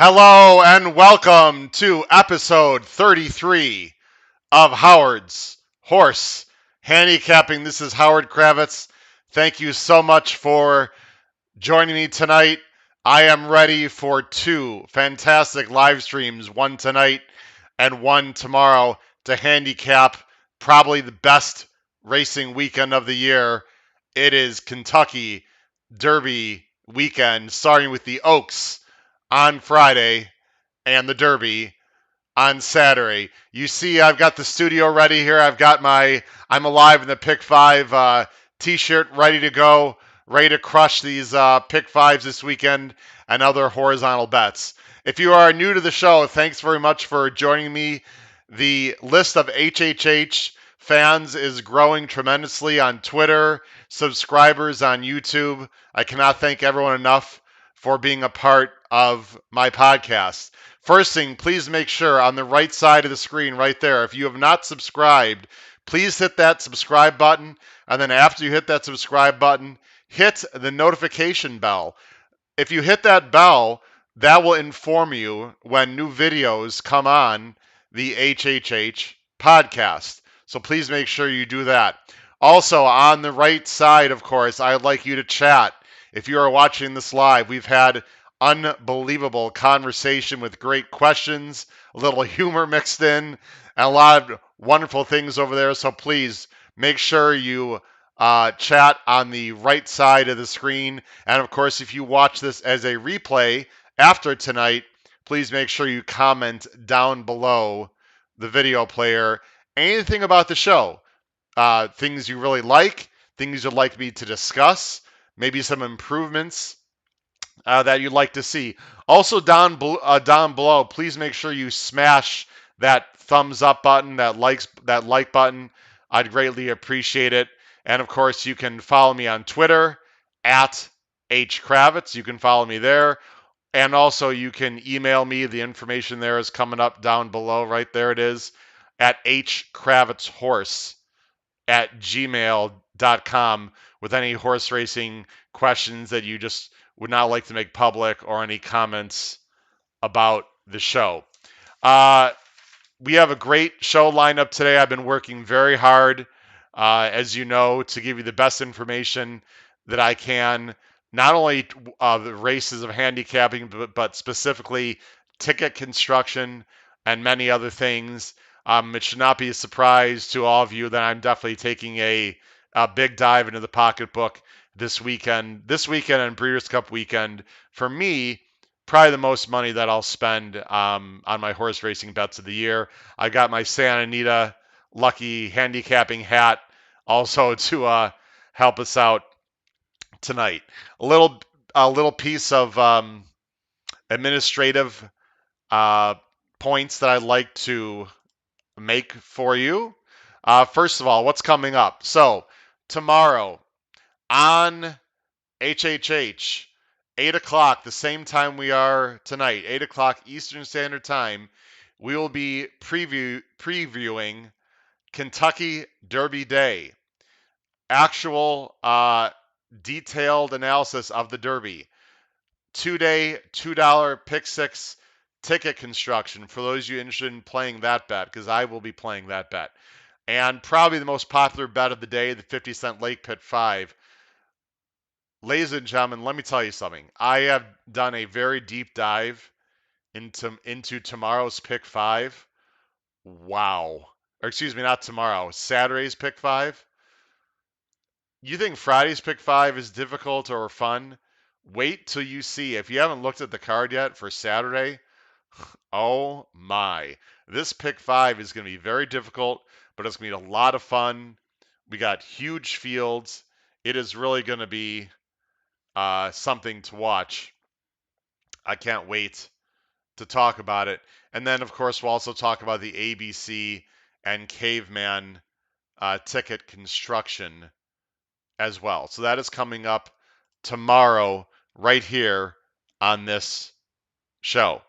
Hello and welcome to episode 33 of Howard's Horse Handicapping. This is Howard Kravitz. Thank you so much for joining me tonight. I am ready for two fantastic live streams, one tonight and one tomorrow, to handicap probably the best racing weekend of the year. It is Kentucky Derby weekend, starting with the Oaks on Friday and the Derby on Saturday. You see, I've got the studio ready here. I've got my I'm Alive in the Pick 5 t-shirt ready to go, ready to crush these Pick 5s this weekend and other horizontal bets. If you are new to the show, thanks very much for joining me. The list of HHH fans is growing tremendously on Twitter, subscribers on YouTube. I cannot thank everyone enough for being a part of my podcast. First thing, please make sure on the right side of the screen right there, if you have not subscribed, please hit that subscribe button. And then after you hit that subscribe button, hit the notification bell. If you hit that bell, that will inform you when new videos come on the HHH podcast. So please make sure you do that. Also, on the right side, of course, I'd like you to chat. If you are watching this live, we've had unbelievable conversation with great questions, a little humor mixed in, and a lot of wonderful things over there. So please make sure you chat on the right side of the screen. And of course, if you watch this as a replay after tonight, please make sure you comment down below the video player anything about the show, things you really like, things you'd like me to discuss, maybe some improvements that you'd like to see. Also, down below, please make sure you smash that thumbs up button, that like button. I'd greatly appreciate it. And of course, you can follow me on Twitter at @hkravitz. You can follow me there. And also, you can email me. The information there is coming up down below. Right there it is, at hkravitzhorse@gmail.com with any horse racing questions that you just would not like to make public or any comments about the show. Uh, we have a great show lineup today. I've been working very hard, as you know, to give you the best information that I can, not only the races of handicapping, but specifically ticket construction and many other things. It should not be a surprise to all of you that I'm definitely taking a big dive into the pocketbook this weekend. This weekend and Breeders' Cup weekend, for me, probably the most money that I'll spend on my horse racing bets of the year. I got my Santa Anita lucky handicapping hat also to help us out tonight. A little piece of administrative uh, points that I'd like to make for you. First of all, what's coming up? So tomorrow on HHH, 8 o'clock, the same time we are tonight, 8 o'clock Eastern Standard Time, we will be previewing Kentucky Derby Day. Actual detailed analysis of the Derby. 2-day, $2 pick six ticket construction for those of you interested in playing that bet, because I will be playing that bet. And probably the most popular bet of the day, the 50-cent Lake Pit 5. Ladies and gentlemen, let me tell you something. I have done a very deep dive into tomorrow's pick 5. Wow. Or excuse me, not tomorrow. Saturday's pick 5. You think Friday's pick 5 is difficult or fun? Wait till you see. If you haven't looked at the card yet for Saturday, oh my. This pick 5 is going to be very difficult, but it's going to be a lot of fun. We got huge fields. It is really going to be something to watch. I can't wait to talk about it. And then, of course, we'll also talk about the ABC and Caveman ticket construction as well. So that is coming up tomorrow right here on this show.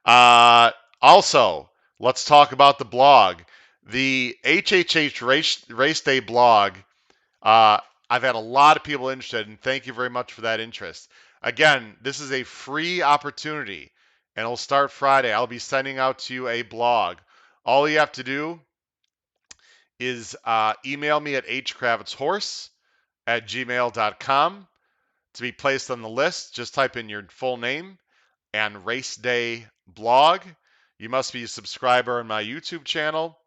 Also, let's talk about the blog. The HHH Race Day blog, I've had a lot of people interested, and thank you very much for that interest. Again, this is a free opportunity. and it'll start Friday. I'll be sending out to you a blog. All you have to do is email me at hkravitzhorse@gmail.com to be placed on the list. Just type in your full name and race day blog. You must be a subscriber on my YouTube channel.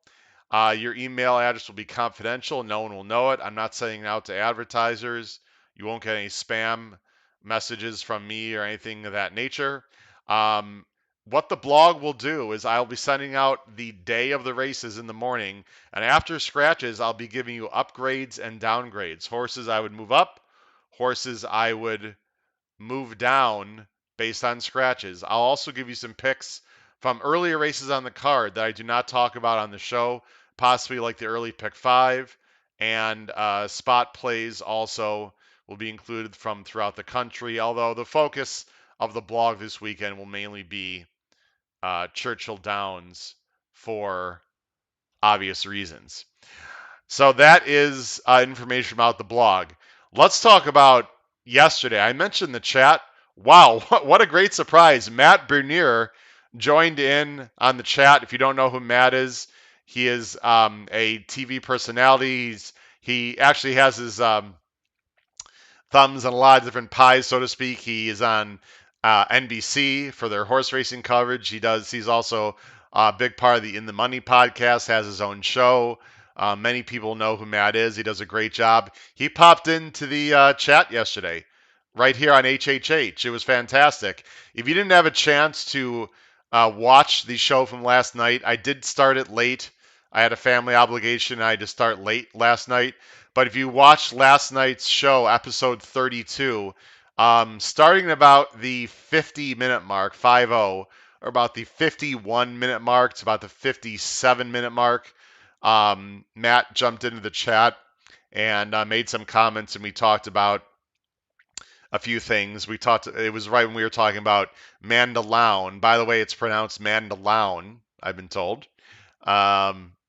Your email address will be confidential. No one will know it. I'm not sending it out to advertisers. You won't get any spam messages from me or anything of that nature. Um, what the blog will do is I'll be sending out the day of the races in the morning, and after scratches, I'll be giving you upgrades and downgrades. Horses I would move up, horses I would move down based on scratches. I'll also give you some picks from earlier races on the card that I do not talk about on the show, possibly like the early pick five, and spot plays also will be included from throughout the country, although the focus of the blog this weekend will mainly be Churchill Downs for obvious reasons. So that is information about the blog. Let's talk about yesterday. I mentioned the chat. Wow, what a great surprise. Matt Bernier joined in on the chat. If you don't know who Matt is, he is a TV personality. He actually has his thumbs on a lot of different pies, so to speak. He is on NBC for their horse racing coverage. He's also a big part of the In the Money podcast, has his own show. Many people know who Matt is. He does a great job. He popped into the chat yesterday, right here on HHH. It was fantastic. If you didn't have a chance to watch the show from last night, I did start it late. I had a family obligation. I had to start late last night. But if you watched last night's show, episode 32, starting about the 50-minute mark, 50, or about the 51-minute mark, it's about the 57-minute mark, Matt jumped into the chat and made some comments, and we talked about a few things. It was right when we were talking about Mandaloun. By the way, it's pronounced Mandaloun, I've been told,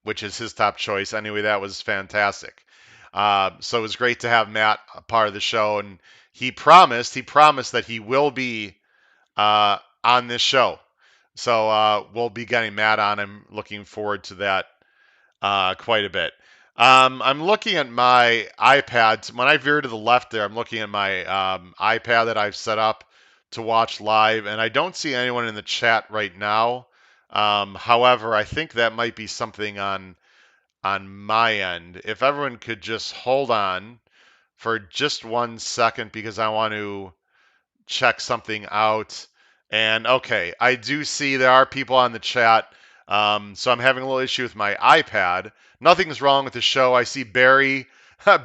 which is his top choice. Anyway, that was fantastic. So it was great to have Matt a part of the show, and he promised that he will be on this show. So we'll be getting Matt on. I'm looking forward to that quite a bit. I'm looking at my iPad. When I veer to the left there, I'm looking at my iPad that I've set up to watch live, and I don't see anyone in the chat right now. However, I think that might be something on my end. If everyone could just hold on for just 1 second because I want to check something out. And okay, I do see there are people on the chat. So I'm having a little issue with my iPad. Nothing's wrong with the show. I see Barry.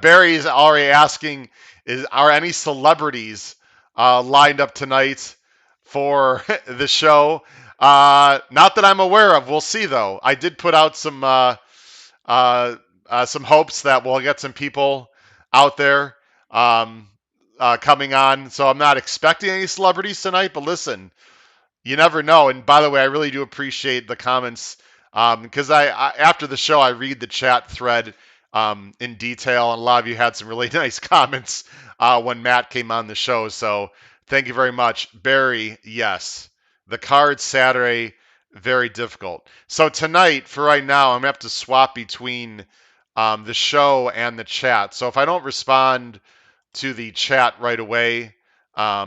Barry is already asking, are any celebrities lined up tonight for the show? Not that I'm aware of. We'll see though. I did put out some hopes that we'll get some people out there coming on. So I'm not expecting any celebrities tonight, but listen, you never know. And by the way, I really do appreciate the comments because I after the show I read the chat thread in detail, and a lot of you had some really nice comments when Matt came on the show. So thank you very much, Barry. Yes, the card Saturday, very difficult. So tonight, for right now, I'm gonna have to swap between the show and the chat. So if I don't respond to the chat right away, I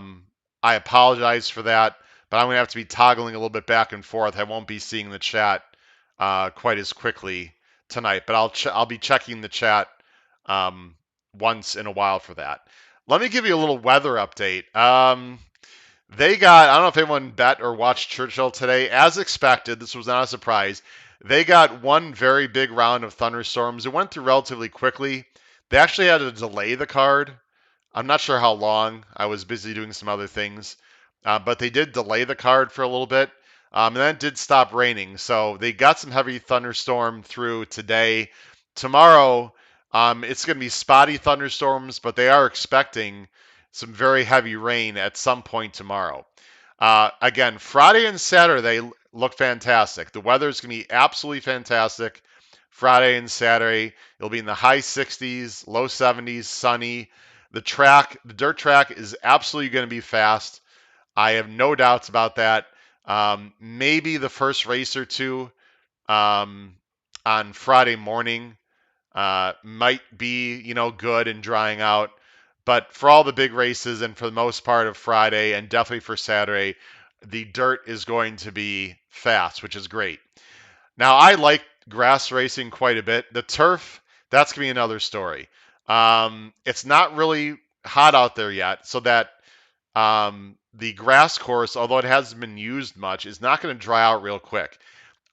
apologize for that. But I'm going to have to be toggling a little bit back and forth. I won't be seeing the chat quite as quickly tonight, but I'll be checking the chat once in a while for that. Let me give you a little weather update. I don't know if anyone bet or watched Churchill today. As expected, this was not a surprise. They got one very big round of thunderstorms. It went through relatively quickly. They actually had to delay the card. I'm not sure how long. I was busy doing some other things. But they did delay the card for a little bit. And then it did stop raining. So they got some heavy thunderstorm through today. Tomorrow, it's going to be spotty thunderstorms, but they are expecting some very heavy rain at some point tomorrow. Again, Friday and Saturday look fantastic. The weather is going to be absolutely fantastic. Friday and Saturday, it'll be in the high 60s, low 70s, sunny. The dirt track is absolutely going to be fast. I have no doubts about that. Maybe the first race or two um, on Friday morning might be, good and drying out. But for all the big races and for the most part of Friday and definitely for Saturday, the dirt is going to be fast, which is great. Now, I like grass racing quite a bit. The turf, that's going to be another story. It's not really hot out there yet, so that the grass course, although it hasn't been used much, is not going to dry out real quick.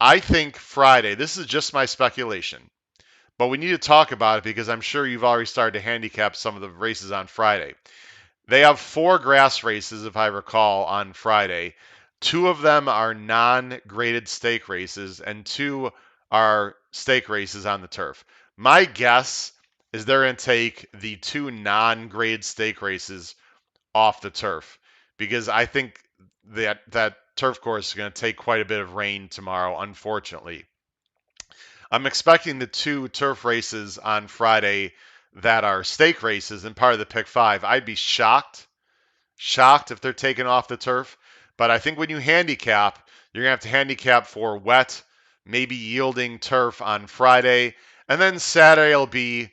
I think Friday, this is just my speculation, but we need to talk about it because I'm sure you've already started to handicap some of the races on Friday. They have 4 grass races, if I recall, on Friday. 2 of them are non-graded stake races, and 2 are stake races on the turf. My guess is they're going to take the 2 non-graded stake races off the turf because I think that turf course is going to take quite a bit of rain tomorrow, unfortunately. I'm expecting the 2 turf races on Friday that are stake races and part of the pick 5. I'd be shocked if they're taken off the turf. But I think when you handicap, you're going to have to handicap for wet, maybe yielding turf on Friday. And then Saturday will be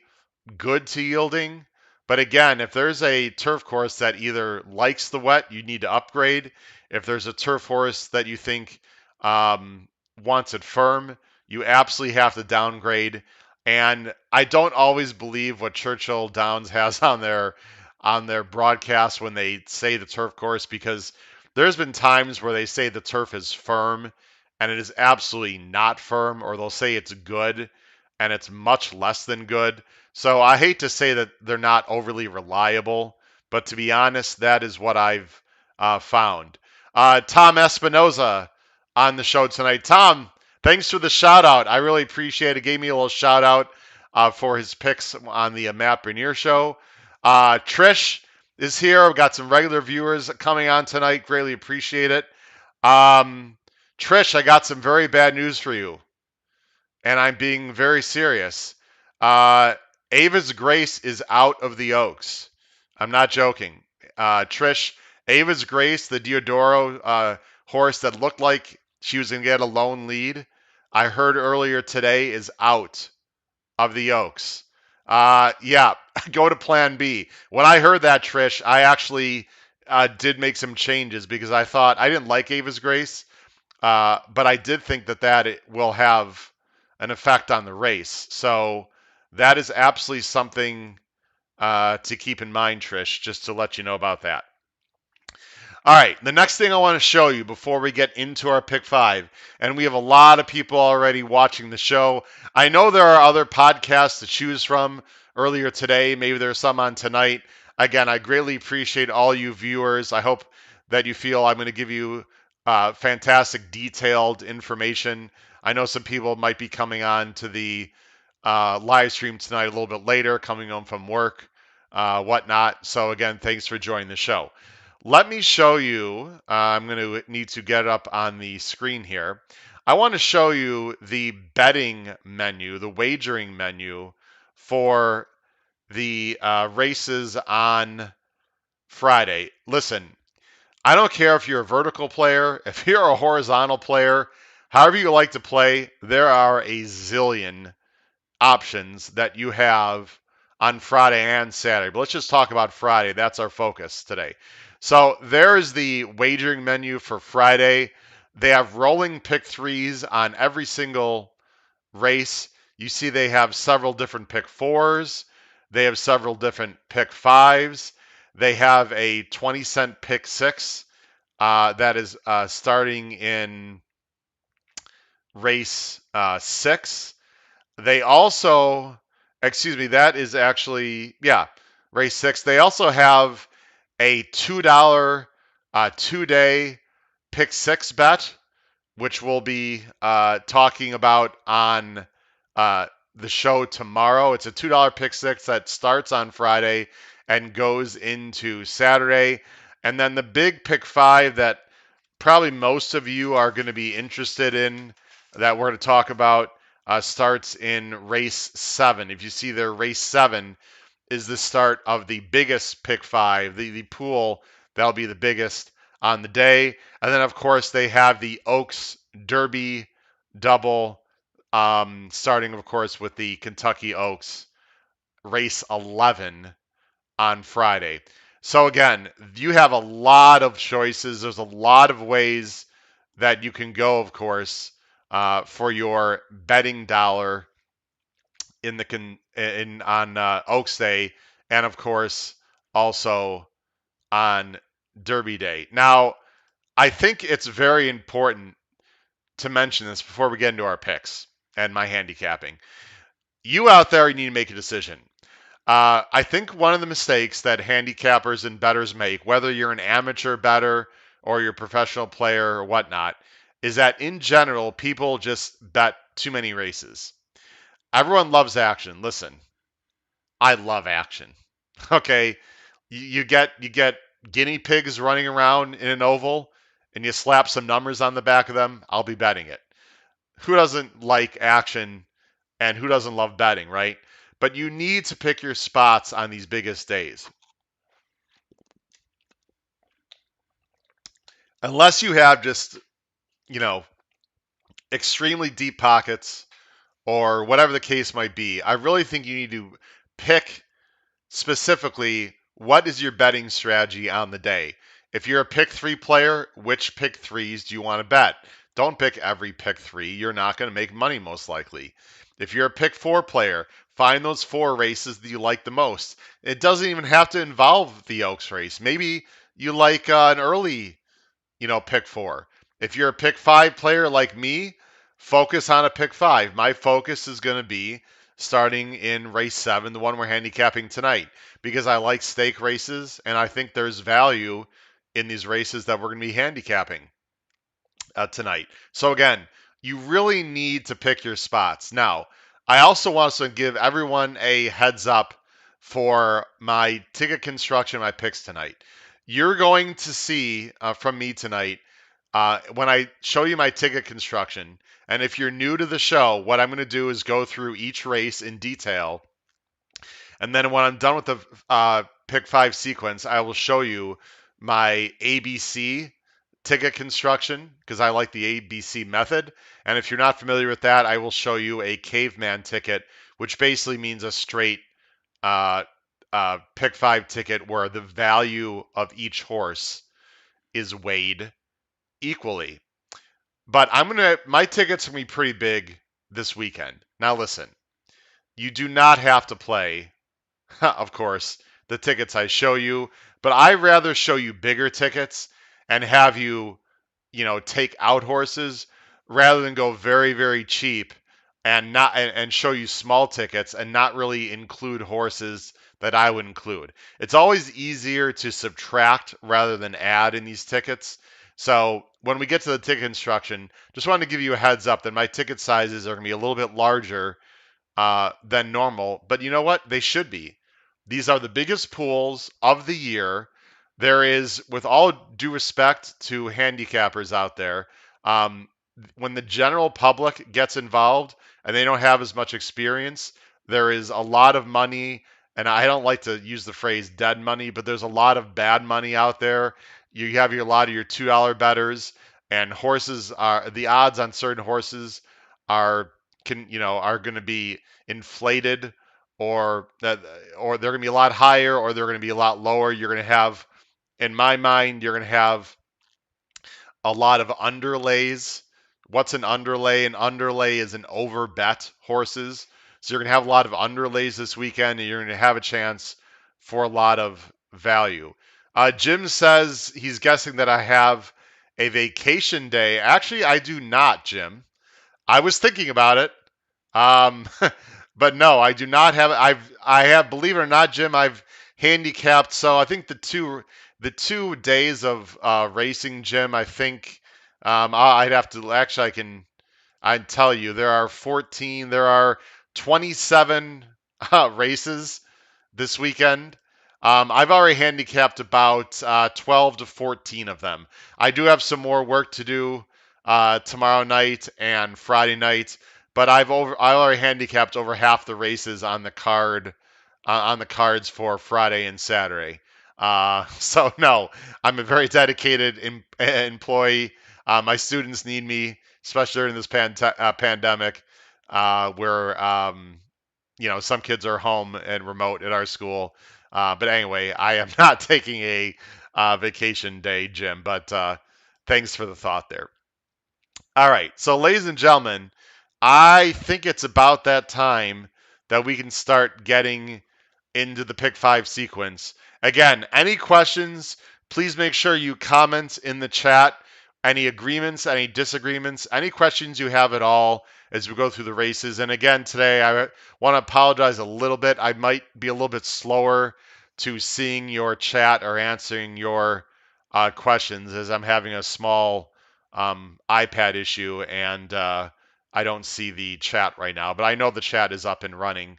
good to yielding. But again, if there's a turf course that either likes the wet, you need to upgrade. If there's a turf course that you think wants it firm, you absolutely have to downgrade. And I don't always believe what Churchill Downs has on their broadcast when they say the turf course because there's been times where they say the turf is firm and it is absolutely not firm, or they'll say it's good and it's much less than good. So I hate to say that they're not overly reliable, but to be honest, that is what I've found. Tom Espinoza on the show tonight. Tom, thanks for the shout out. I really appreciate it. Gave me a little shout out for his picks on the Matt Bernier show. Trish is here. We've got some regular viewers coming on tonight. Greatly appreciate it. Trish, I got some very bad news for you, and I'm being very serious. Uh, Ava's Grace is out of the Oaks. I'm not joking. Trish, Ava's Grace, the Diodoro horse that looked like she was going to get a lone lead, I heard earlier today is out of the Oaks. Yeah, go to Plan B. When I heard that, Trish, I actually did make some changes because I thought I didn't like Ava's Grace, but I did think that it will have an effect on the race. So that is absolutely something to keep in mind, Trish, just to let you know about that. All right, the next thing I want to show you before we get into our pick 5, and we have a lot of people already watching the show. I know there are other podcasts to choose from earlier today. Maybe there's some on tonight. Again, I greatly appreciate all you viewers. I hope that you feel I'm going to give you fantastic, detailed information. I know some people might be coming on to the live stream tonight a little bit later, coming home from work, whatnot. So, again, thanks for joining the show. Let me show you. I'm going to need to get it up on the screen here. I want to show you the betting menu, the wagering menu for the races on Friday. Listen, I don't care if you're a vertical player, if you're a horizontal player, however you like to play, there are a zillion options that you have on Friday and Saturday. But let's just talk about Friday. That's our focus today. So there is the wagering menu for Friday. They have rolling pick 3s on every single race. You see they have several different pick 4s. They have several different pick 5s. They have a 20-cent pick 6 that is starting in race 6. They also, excuse me, that is actually, yeah, race 6. They also have a $2 2-day pick 6 bet, which we'll be talking about on the show tomorrow. It's a $2 pick 6 that starts on Friday and goes into Saturday. And then the big pick 5 that probably most of you are going to be interested in that we're going to talk about starts in race 7. If you see there, race 7 is the start of the biggest pick 5, the pool that'll be the biggest on the day. And then, of course, they have the Oaks Derby double, starting, of course, with the Kentucky Oaks race 11 on Friday. So, again, you have a lot of choices. There's a lot of ways that you can go, of course, for your betting dollar in the in on Oaks Day, and of course also on Derby Day. Now, I think it's very important to mention this before we get into our picks and my handicapping. You out there, you need to make a decision. I think one of the mistakes that handicappers and bettors make, whether you're an amateur bettor or you're a professional player or whatnot, is that in general, people just bet too many races. Everyone loves action. Listen, I love action. Okay, you get guinea pigs running around in an oval, and you slap some numbers on the back of them. I'll be betting it. Who doesn't like action, and who doesn't love betting, right? But you need to pick your spots on these biggest days. Unless you have just, you know, extremely deep pockets or whatever the case might be, I really think you need to pick specifically what is your betting strategy on the day. If you're a pick three player, which pick threes do you want to bet? Don't pick every pick three. You're not going to make money most likely. If you're a pick four player, find those four races that you like the most. It doesn't even have to involve the Oaks race. Maybe you like an early, pick four. If you're a pick five player like me, focus on a pick five. My focus is going to be starting in race 7, the one we're handicapping tonight, because I like stake races and I think there's value in these races that we're going to be handicapping tonight. So again, you really need to pick your spots. Now, I also want to give everyone a heads up for my ticket construction, my picks tonight. You're going to see from me tonight when I show you my ticket construction. And if you're new to the show, what I'm going to do is go through each race in detail. And then when I'm done with the pick five sequence, I will show you my ABC ticket construction because I like the ABC method. And if you're not familiar with that, I will show you a caveman ticket, which basically means a straight uh, pick five ticket where the value of each horse is weighed equally. But my tickets are gonna be pretty big this weekend. Now listen, you do not have to play, of course, the tickets I show you, but I rather show you bigger tickets and have you, take out horses rather than go very, very cheap and not and show you small tickets and not really include horses that I would include. It's always easier to subtract rather than add in these tickets. So when we get to the ticket instruction, just wanted to give you a heads up that my ticket sizes are going to be a little bit larger than normal. But you know what? They should be. These are the biggest pools of the year. There is, with all due respect to handicappers out there, um, when the general public gets involved and they don't have as much experience, there is a lot of money. And I don't like to use the phrase dead money, but there's a lot of bad money out there. You have a lot of your $2 bettors, and the odds on certain horses are are going to be inflated, or that or they're going to be a lot higher or they're going to be a lot lower. You're going to have, in my mind, you're going to have a lot of underlays. What's an underlay? An underlay is an overbet horses. So you're going to have a lot of underlays this weekend, and you're going to have a chance for a lot of value. Jim says he's guessing that I have a vacation day. Actually, I do not, Jim. I was thinking about it. Um, but no, I do not have. I have, believe it or not, Jim. I've handicapped. So I think the two days of racing, Jim. I think I'd have to actually. I'd tell you there are 14. There are 27 races this weekend. I've already handicapped about 12 to 14 of them. I do have some more work to do tomorrow night and Friday night, but I already handicapped over half the races on the cards for Friday and Saturday. So no, I'm a very dedicated employee. My students need me, especially during this pandemic, where some kids are home and remote at our school. But anyway, I am not taking a vacation day, Jim. But thanks for the thought there. All right, so ladies and gentlemen, I think it's about that time that we can start getting into the pick five sequence. Again, any questions, please make sure you comment in the chat. Any agreements, any disagreements, any questions you have at all as we go through the races. And again, today I want to apologize a little bit. I might be a little bit slower to seeing your chat or answering your questions as I'm having a small iPad issue and I don't see the chat right now, but I know the chat is up and running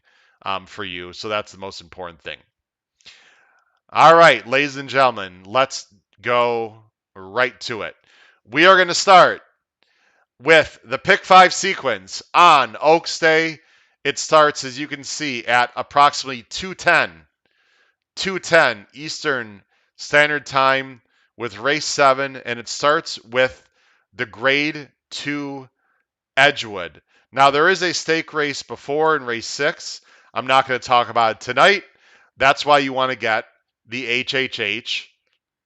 for you, so that's the most important thing. All right, ladies and gentlemen, let's go right to it. We are going to start with the pick five sequence on Oaks Day. It starts, as you can see, at approximately 2:10 Eastern Standard Time with race 7, and it starts with the grade 2 Edgewood. Now, there is a stake race before in race 6. I'm not going to talk about it tonight. That's why you want to get the HHH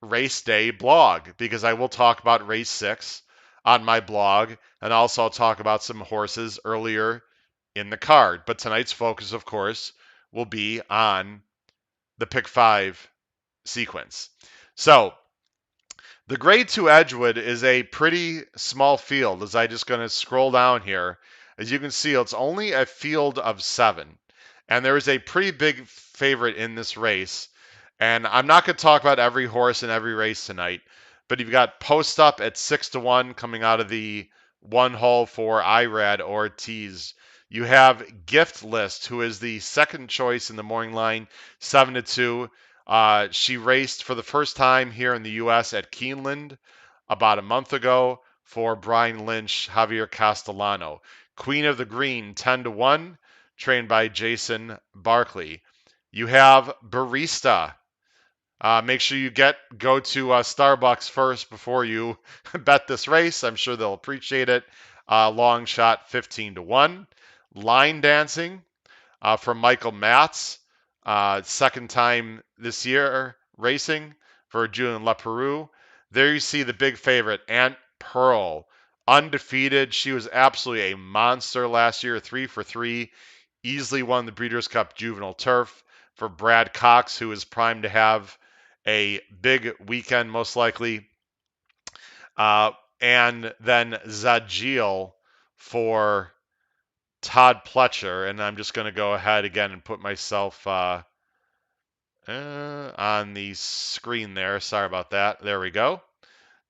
race day blog, because I will talk about race 6 on my blog, and also I'll talk about some horses earlier in the card. But tonight's focus, of course, will be on the pick 5 sequence. So, the grade 2 Edgewood is a pretty small field. As I just going to scroll down here, as you can see, it's only a field of 7. And there is a pretty big favorite in this race. And I'm not going to talk about every horse in every race tonight, but you've got Post Up at 6-1 coming out of the one hole for Irad Ortiz. You have Gift List, who is the second choice in the morning line, 7-2. She raced for the first time here in the U.S. at Keeneland about a month ago for Brian Lynch, Javier Castellano. Queen of the Green, 10-1, trained by Jason Barkley. You have Barista. Make sure you go to Starbucks first before you bet this race. I'm sure they'll appreciate it. Long shot, 15-1. Line Dancing from Michael Matz. Second time this year racing for Julian Leperoux. There you see the big favorite, Aunt Pearl. Undefeated. She was absolutely a monster last year, 3 for 3. Easily won the Breeders' Cup Juvenile Turf for Brad Cox, who is primed to have a big weekend, most likely. And then Zagil for Todd Pletcher. And I'm just going to go ahead again and put myself on the screen there. Sorry about that. There we go.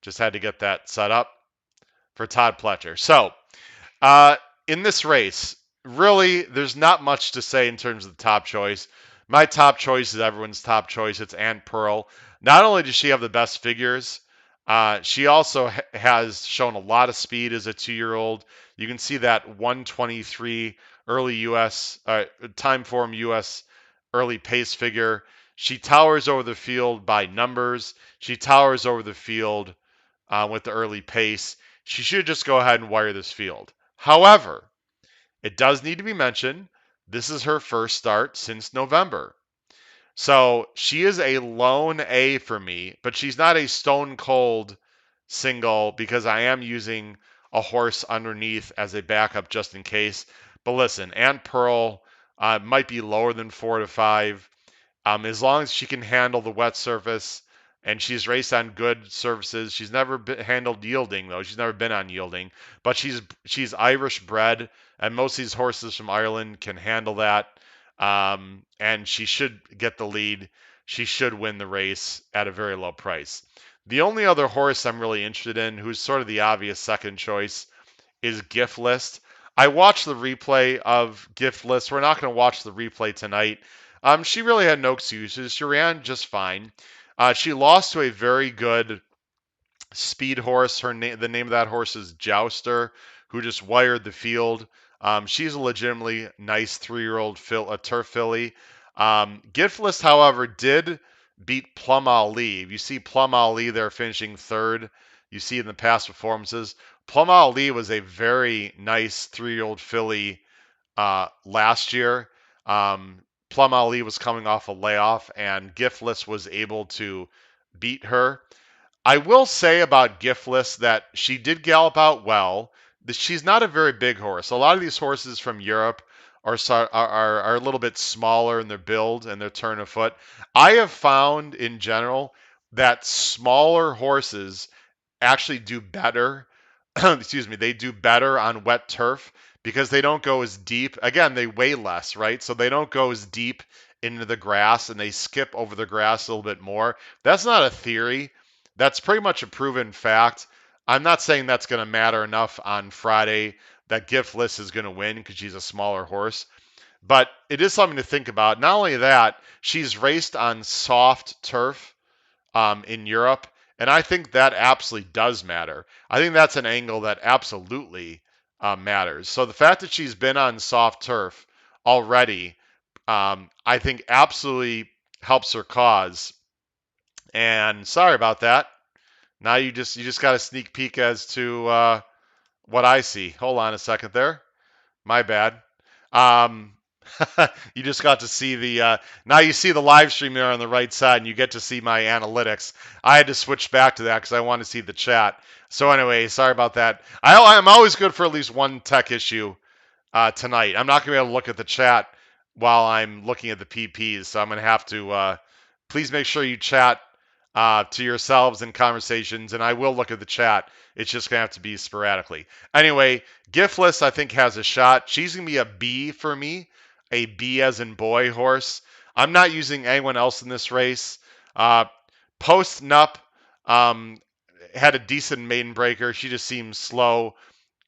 Just had to get that set up for Todd Pletcher. So, in this race, really, there's not much to say in terms of the top choice. My top choice is everyone's top choice. It's Aunt Pearl. Not only does she have the best figures, she also has shown a lot of speed as a 2-year-old. You can see that 123 early U.S. Time form U.S. early pace figure. She towers over the field by numbers. She towers over the field with the early pace. She should just go ahead and wire this field. However, it does need to be mentioned, this is her first start since November. So she is a lone A for me, but she's not a stone cold single because I am using a horse underneath as a backup just in case. But listen, Aunt Pearl might be lower than 4 to 5. As long as she can handle the wet surface and she's raced on good surfaces. She's never handled yielding though. She's never been on yielding, but she's Irish bred, and most of these horses from Ireland can handle that. And she should get the lead. She should win the race at a very low price. The only other horse I'm really interested in, who's sort of the obvious second choice, is Gift List. I watched the replay of Gift List. We're not going to watch the replay tonight. She really had no excuses. She ran just fine. She lost to a very good speed horse. The name of that horse is Jouster, who just wired the field. She's a legitimately nice 3-year-old turf filly. Gift List, however, did beat Plum Ali. You see Plum Ali there finishing third. You see in the past performances. Plum Ali was a very nice 3-year-old filly last year. Um, Plum Ali was coming off a layoff, and Giftless was able to beat her. I will say about Giftless that she did gallop out well. She's not a very big horse. A lot of these horses from Europe are a little bit smaller in their build and their turn of foot. I have found in general that smaller horses actually do better. Excuse me, they do better on wet turf because they don't go as deep. Again, they weigh less, right? So they don't go as deep into the grass and they skip over the grass a little bit more. That's not a theory. That's pretty much a proven fact. I'm not saying that's going to matter enough on Friday that Giftless is going to win because she's a smaller horse. But it is something to think about. Not only that, she's raced on soft turf in Europe. And I think that absolutely does matter. I think that's an angle that absolutely matters. So the fact that she's been on soft turf already, I think absolutely helps her cause. And sorry about that. Now you just got a sneak peek as to what I see. Hold on a second there. My bad. Um, you just got to see the now you see the live stream there on the right side, and you get to see my analytics. I had to switch back to that because I want to see the chat. So anyway, sorry about that. I'm always good for at least one tech issue tonight. I'm not going to be able to look at the chat while I'm looking at the PPs, so I'm going to have to please make sure you chat to yourselves in conversations, and I will look at the chat. It's just going to have to be sporadically. Anyway, Giftless, I think, has a shot. She's going to be a B for me, a B as in boy horse. I'm not using anyone else in this race. Post Nup had a decent maiden breaker. She just seems slow.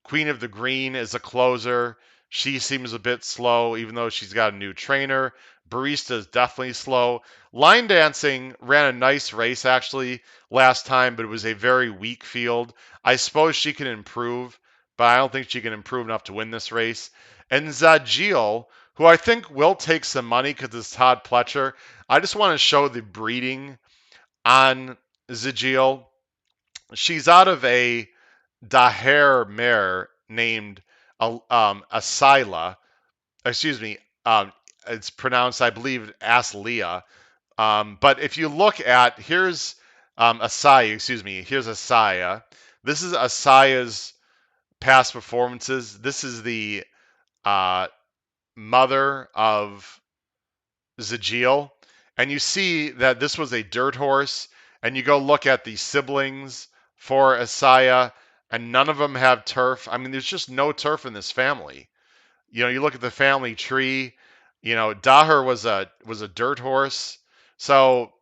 Queen of the Green is a closer. She seems a bit slow, even though she's got a new trainer. Barista is definitely slow. Line Dancing ran a nice race actually last time, but it was a very weak field. I suppose she can improve, but I don't think she can improve enough to win this race. And Zagil, who I think will take some money because it's Todd Pletcher. I just want to show the breeding on Zagil. She's out of a Daher mare named Asila. Excuse me. It's pronounced, I believe, Aslia. But if you look at here's Asaya. Excuse me. Here's Asaya. This is Asaya's past performances. This is the uh, mother of Zagil, and you see that this was a dirt horse, and you go look at the siblings for Asaya, and none of them have turf. I mean, there's just no turf in this family. You look at the family tree. Daher was a dirt horse, so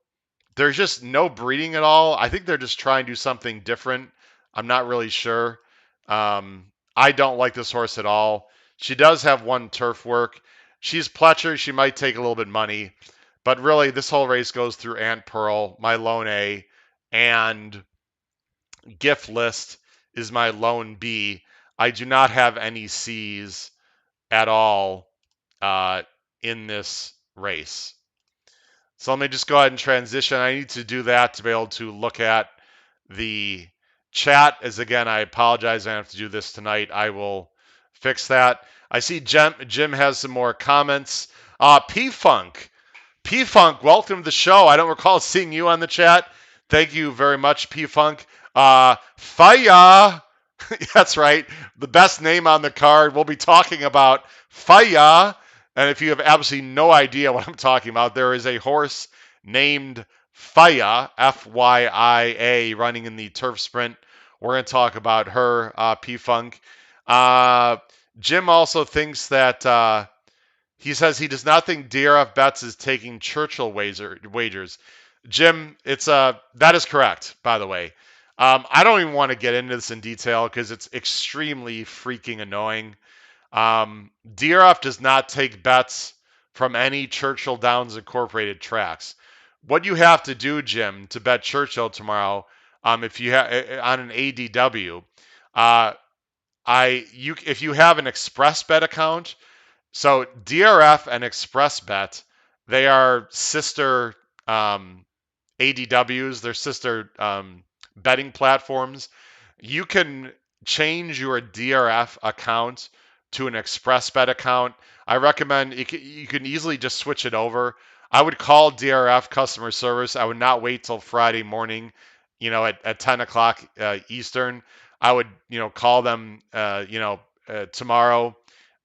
there's just no breeding at all. I think they're just trying to do something different. I'm not really sure. I don't like this horse at all. She does have one turf work. She's Pletcher. She might take a little bit money, but really this whole race goes through Aunt Pearl, my lone A, and Gift List is my lone B. I do not have any C's at all uh, in this race. So let me just go ahead and transition. I need to do that to be able to look at the chat. As again, I apologize. I have to do this tonight. I will fix that. I see Jim has some more comments. P-Funk. P-Funk, welcome to the show. I don't recall seeing you on the chat. Thank you very much, P-Funk. Faya. That's right. The best name on the card. We'll be talking about Faya. And if you have absolutely no idea what I'm talking about, there is a horse named Faya, F-Y-I-A, running in the turf sprint. We're going to talk about her, P-Funk. Jim also thinks that he says he does not think DRF Bets is taking Churchill wagers. Jim, that is correct, by the way. I don't even want to get into this in detail because it's extremely freaking annoying. DRF does not take bets from any Churchill Downs Incorporated tracks. What you have to do, Jim, to bet Churchill tomorrow, if you on an ADW, if you have an Express Bet account, so DRF and Express Bet, they are sister ADWs, their sister betting platforms. You can change your DRF account to an express bet account. I recommend you can easily just switch it over. I would call DRF customer service. I would not wait till Friday morning, at 10 o'clock Eastern. I would, call them, tomorrow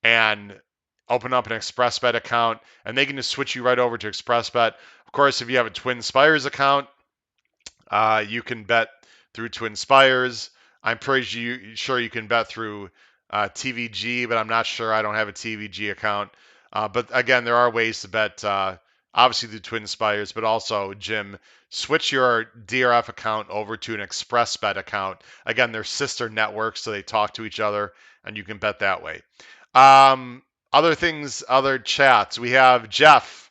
and open up an express bet account, and they can just switch you right over to express bet. Of course, if you have a Twin Spires account, you can bet through Twin Spires. I'm pretty sure you can bet through TVG, but I'm not sure. I don't have a TVG account. But again, there are ways to bet, obviously through Twin Spires, but also, Jim, switch your DRF account over to an Express Bet account. Again, they're sister networks, so they talk to each other, and you can bet that way. Other things, other chats. We have Jeff.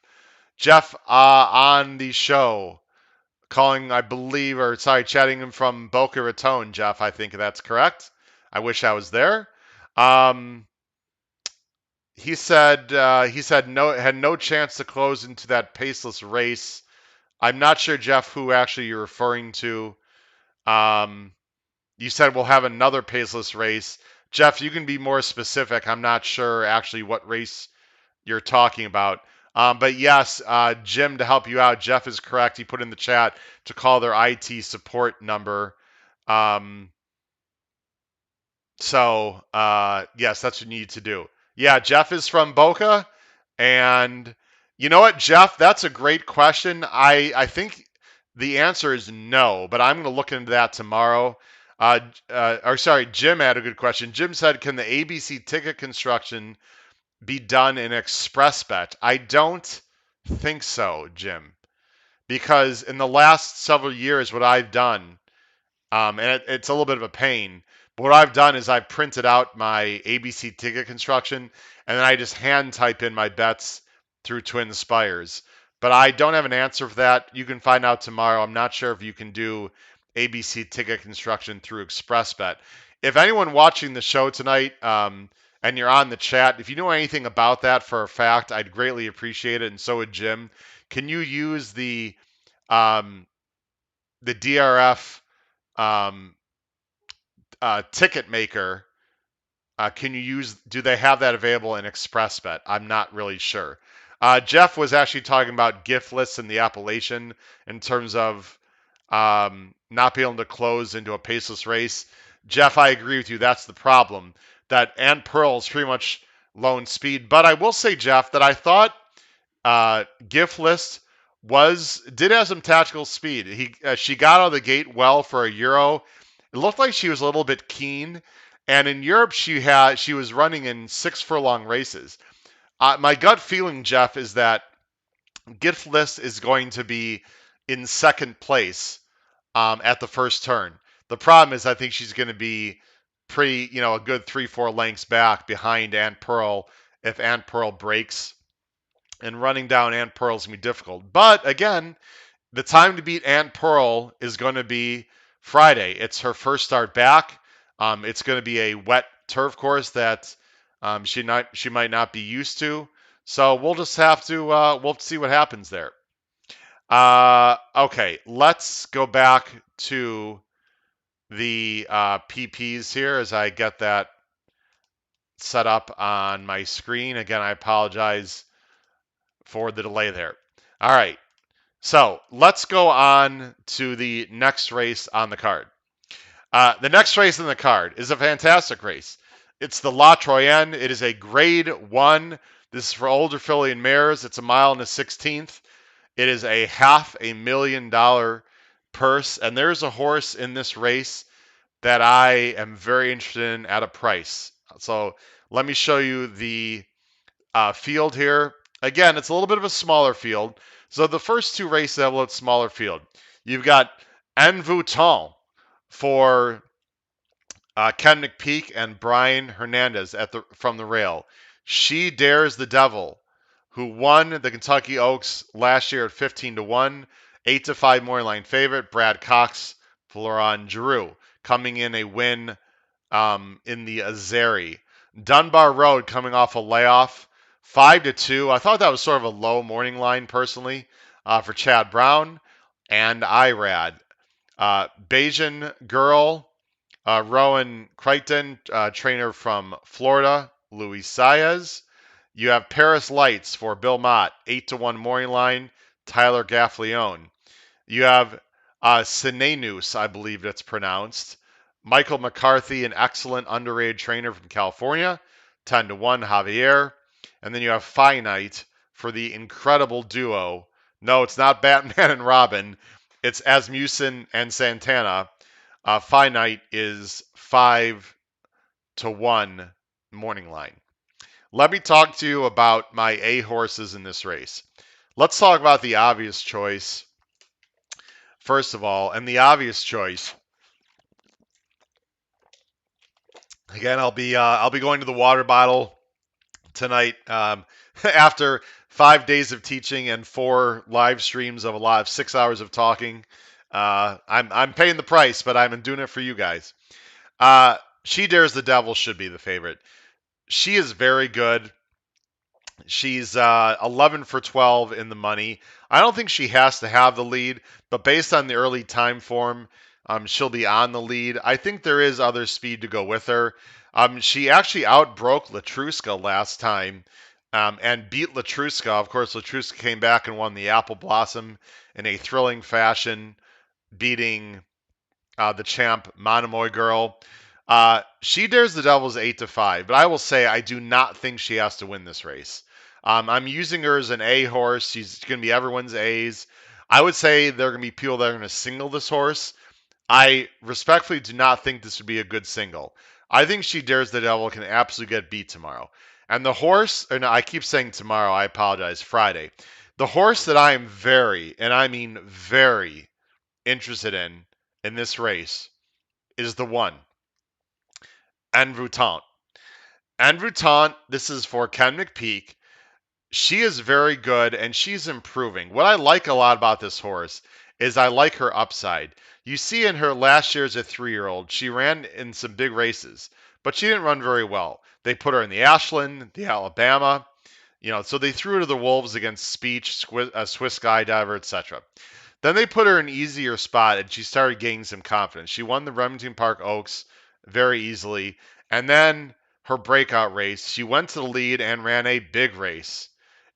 Jeff on the show calling, I believe, or sorry, chatting him from Boca Raton, Jeff. I think that's correct. I wish I was there. Um, he said no, had no chance to close into that paceless race. I'm not sure, Jeff, who actually you're referring to. Um, you said we'll have another paceless race. Jeff, you can be more specific. I'm not sure actually what race you're talking about. But yes, Jim, to help you out, Jeff is correct. He put in the chat to call their IT support number. Um, yes, that's what you need to do. Yeah, Jeff is from Boca. And you know what, Jeff? That's a great question. I think the answer is no, but I'm going to look into that tomorrow. Or sorry, Jim had a good question. Jim said, can the ABC ticket construction be done in express bet? I don't think so, Jim, because in the last several years, what I've done, and it's a little bit of a pain, but what I've done is I've printed out my ABC ticket construction, and then I just hand type in my bets through Twin Spires. But I don't have an answer for that. You can find out tomorrow. I'm not sure if you can do ABC ticket construction through ExpressBet. If anyone watching the show tonight, and you're on the chat, if you know anything about that for a fact, I'd greatly appreciate it, and so would Jim. Can you use um, the DRF um, ticket maker? Can you use? Do they have that available in ExpressBet? I'm not really sure. Jeff was actually talking about gift lists in the Appalachian in terms of not being able to close into a paceless race. Jeff, I agree with you. That's the problem. That Aunt Pearl is pretty much lone speed. But I will say, Jeff, that I thought gift list did have some tactical speed. She got out of the gate well for a Euro. It looked like she was a little bit keen, and in Europe she was running in 6 furlong races. My gut feeling, Jeff, is that gift list is going to be in second place at the first turn. The problem is I think she's going to be a good 3-4 lengths back behind Aunt Pearl if Aunt Pearl breaks. And running down Aunt Pearl is going to be difficult. But again, the time to beat Aunt Pearl is going to be Friday. It's her first start back. It's going to be a wet turf course that she might not be used to. So we'll just have to we'll see what happens there. Okay, let's go back to the PPs here as I get that set up on my screen. Again, I apologize for the delay there. All right, so let's go on to the next race on the card. The next race on the card is a fantastic race. It's the La Troienne. It is a Grade 1. This is for older filly and mares. It's a mile and a 16th. It is a $500,000 purse, and there's a horse in this race that I am very interested in at a price. So let me show you the field here. Again, it's a little bit of a smaller field. So the first two races have a little smaller field. You've got En Vuitton for Ken McPeak and Brian Hernandez from the rail. She Dares the Devil, who won the Kentucky Oaks last year at 15-1, 8-5 morning line favorite. Brad Cox, Florent Giroux, coming in a win in the Azeri. Dunbar Road coming off a layoff, 5-2. I thought that was sort of a low morning line personally for Chad Brown. and IRAD. Bayesian Girl, Rowan Crichton, trainer from Florida, Luis Saez. You have Paris Lights for Bill Mott, 8-1 morning line, Tyler Gaffleone. You have Sinenus, I believe it's pronounced. Michael McCarthy, an excellent underrated trainer from California, 10-1 Javier. And then you have Finite for the incredible duo. No, it's not Batman and Robin. It's Asmussen and Santana. Finite is 5-1 morning line. Let me talk to you about my A horses in this race. Let's talk about the obvious choice first of all, and the obvious choice. Again, I'll be going to the water bottle tonight after 5 days of teaching and 4 live streams of a lot of 6 hours of talking. I'm paying the price, but I'm doing it for you guys. She Dares the Devil should be the favorite. She is very good. She's 11 for 12 in the money. I don't think she has to have the lead, but based on the early time form, she'll be on the lead. I think there is other speed to go with her. She actually outbroke Latruska last time and beat Latruska. Of course, Latruska came back and won the Apple Blossom in a thrilling fashion, beating the champ Monomoy Girl. She Dares the Devil's 8-5, but I will say I do not think she has to win this race. I'm using her as an A horse. She's going to be everyone's A's. I would say there are going to be people that are going to single this horse. I respectfully do not think this would be a good single. I think She Dares the Devil can absolutely get beat tomorrow. And the horse, or no, I keep saying tomorrow, I apologize, Friday. The horse that I am very, and I mean very, interested in this race is the one, Envoûtant. Envoûtant, this is for Ken McPeak. She is very good and she's improving. What I like a lot about this horse is I like her upside. You see in her last year as a 3-year-old, she ran in some big races, but she didn't run very well. They put her in the Ashland, the Alabama, so they threw her to the Wolves against Speech, Swiss Skydiver, etc. Then they put her in an easier spot and she started gaining some confidence. She won the Remington Park Oaks very easily. And then her breakout race, she went to the lead and ran a big race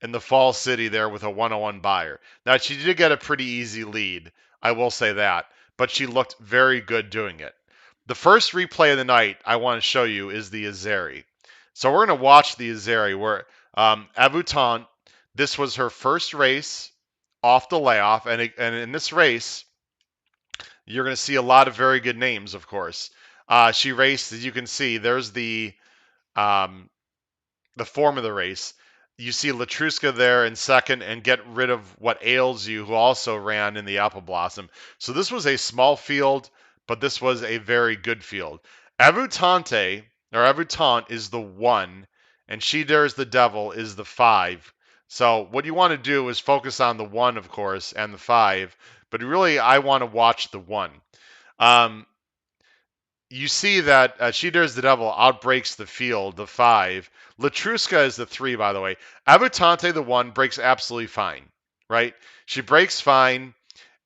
in the Fall City there with a 101 buyer. Now, she did get a pretty easy lead, I will say that, but she looked very good doing it. The first replay of the night I want to show you is the Azeri. So we're going to watch the Azeri where Envoûtant, this was her first race off the layoff, and in this race, you're going to see a lot of very good names, of course. She raced, as you can see, there's um, the form of the race. You see Latruska there in second, and Get Rid of What Ails You, who also ran in the Apple Blossom. So this was a small field, but this was a very good field. Envoûtant is the 1, and She Dares the Devil is the 5. So what you want to do is focus on the 1, of course, and the 5, but really I want to watch the 1. You see that She Dares the Devil outbreaks the field, the 5. Latruska is the 3, by the way. Envoûtant, the 1, breaks absolutely fine, right? She breaks fine,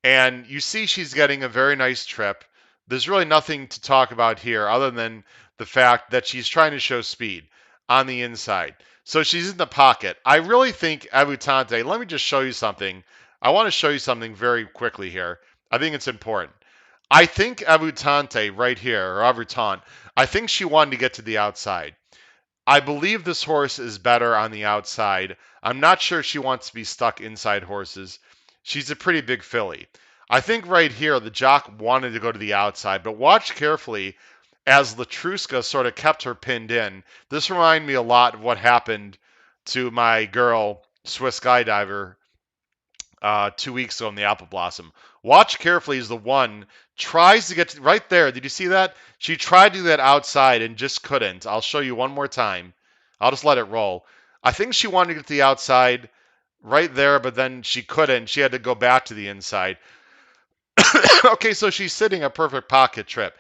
and you see she's getting a very nice trip. There's really nothing to talk about here other than the fact that she's trying to show speed on the inside. So she's in the pocket. I really think Envoûtant, let me just show you something. I want to show you something very quickly here. I think it's important. I think Envoûtant right here, or Envoûtant, I think she wanted to get to the outside. I believe this horse is better on the outside. I'm not sure she wants to be stuck inside horses. She's a pretty big filly. I think right here the jock wanted to go to the outside, but watch carefully as Latruska sort of kept her pinned in. This reminded me a lot of what happened to my girl, Swiss Skydiver, 2 weeks ago in the Apple Blossom. Watch carefully as the 1 tries to get right there. Did you see that? She tried to do that outside and just couldn't. I'll show you one more time. I'll just let it roll. I think she wanted to get to the outside right there, but then she couldn't. She had to go back to the inside. Okay, so she's sitting a perfect pocket trip.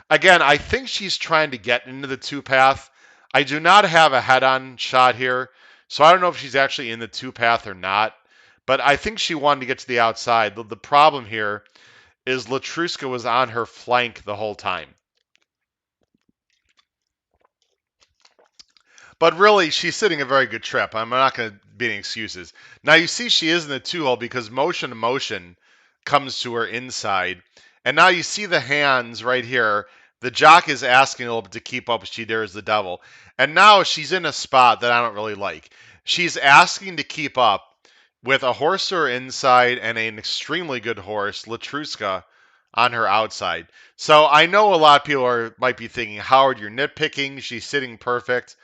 Again, I think she's trying to get into the 2 path. I do not have a head-on shot here, so I don't know if she's actually in the 2 path or not. But I think she wanted to get to the outside. The problem here is Latruska was on her flank the whole time. But really, she's sitting a very good trip. I'm not going to be any excuses. Now, you see she is in the 2-hole because motion to motion comes to her inside. And now you see the hands right here. The jock is asking a little bit to keep up. She dares the devil. And now she's in a spot that I don't really like. She's asking to keep up with a horse to her inside and an extremely good horse, Latruska, on her outside. So I know a lot of people might be thinking, Howard, you're nitpicking. She's sitting perfect.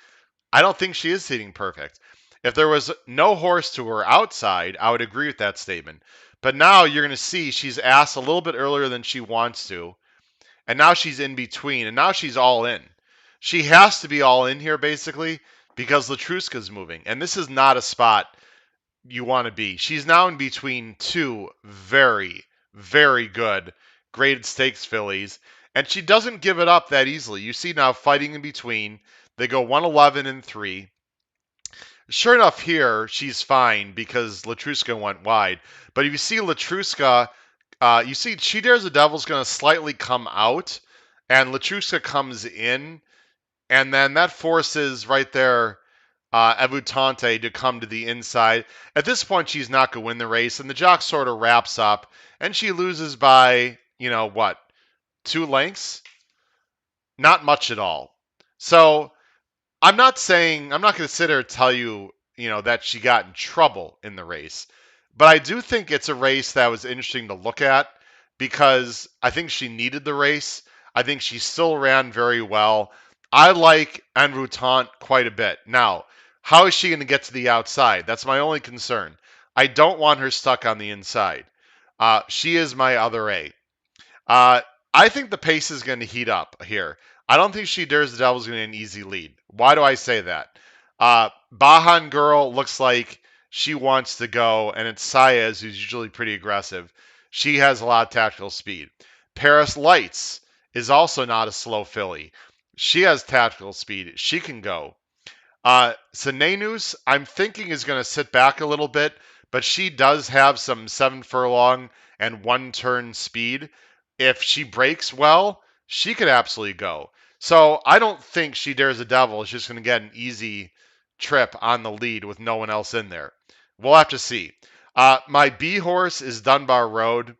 I don't think she is hitting perfect. If there was no horse to her outside, I would agree with that statement. But now you're going to see she's asked a little bit earlier than she wants to, and now she's in between, and now she's all in. She has to be all in here basically because Latruska's moving, and this is not a spot you want to be. She's now in between two very, very good graded stakes fillies, and she doesn't give it up that easily. You see now fighting in between. They go 111 and 3. Sure enough, here she's fine because Latruska went wide. But if you see Latruska, you see She Dares the Devil's going to slightly come out, and Latruska comes in, and then that forces right there Evutante to come to the inside. At this point, she's not going to win the race, and the jock sort of wraps up, and she loses by, what, 2 lengths? Not much at all. So I'm not going to sit here and tell you, that she got in trouble in the race. But I do think it's a race that was interesting to look at because I think she needed the race. I think she still ran very well. I like Enroutant quite a bit. Now, how is she going to get to the outside? That's my only concern. I don't want her stuck on the inside. She is my other A. Uh, I think the pace is going to heat up here. I don't think She Dares the Devil is going to get an easy lead. Why do I say that? Bahan Girl looks like she wants to go, and it's Saez, who's usually pretty aggressive. She has a lot of tactical speed. Paris Lights is also not a slow filly. She has tactical speed. She can go. Senenus, I'm thinking, is going to sit back a little bit, but she does have some 7 furlong and 1 turn speed. If she breaks well, she could absolutely go. So I don't think She Dares the Devil is just going to get an easy trip on the lead with no one else in there. We'll have to see. My B horse is Dunbar Road.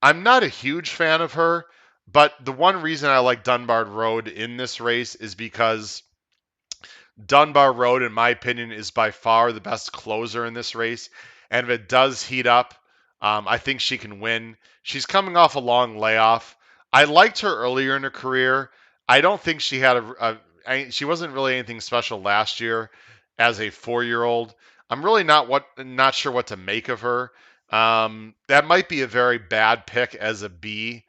I'm not a huge fan of her, but the one reason I like Dunbar Road in this race is because Dunbar Road, in my opinion, is by far the best closer in this race. And if it does heat up, I think she can win. She's coming off a long layoff. I liked her earlier in her career. I don't think she had she wasn't really anything special last year as a 4-year-old. I'm really not sure what to make of her. That might be a very bad pick as a B.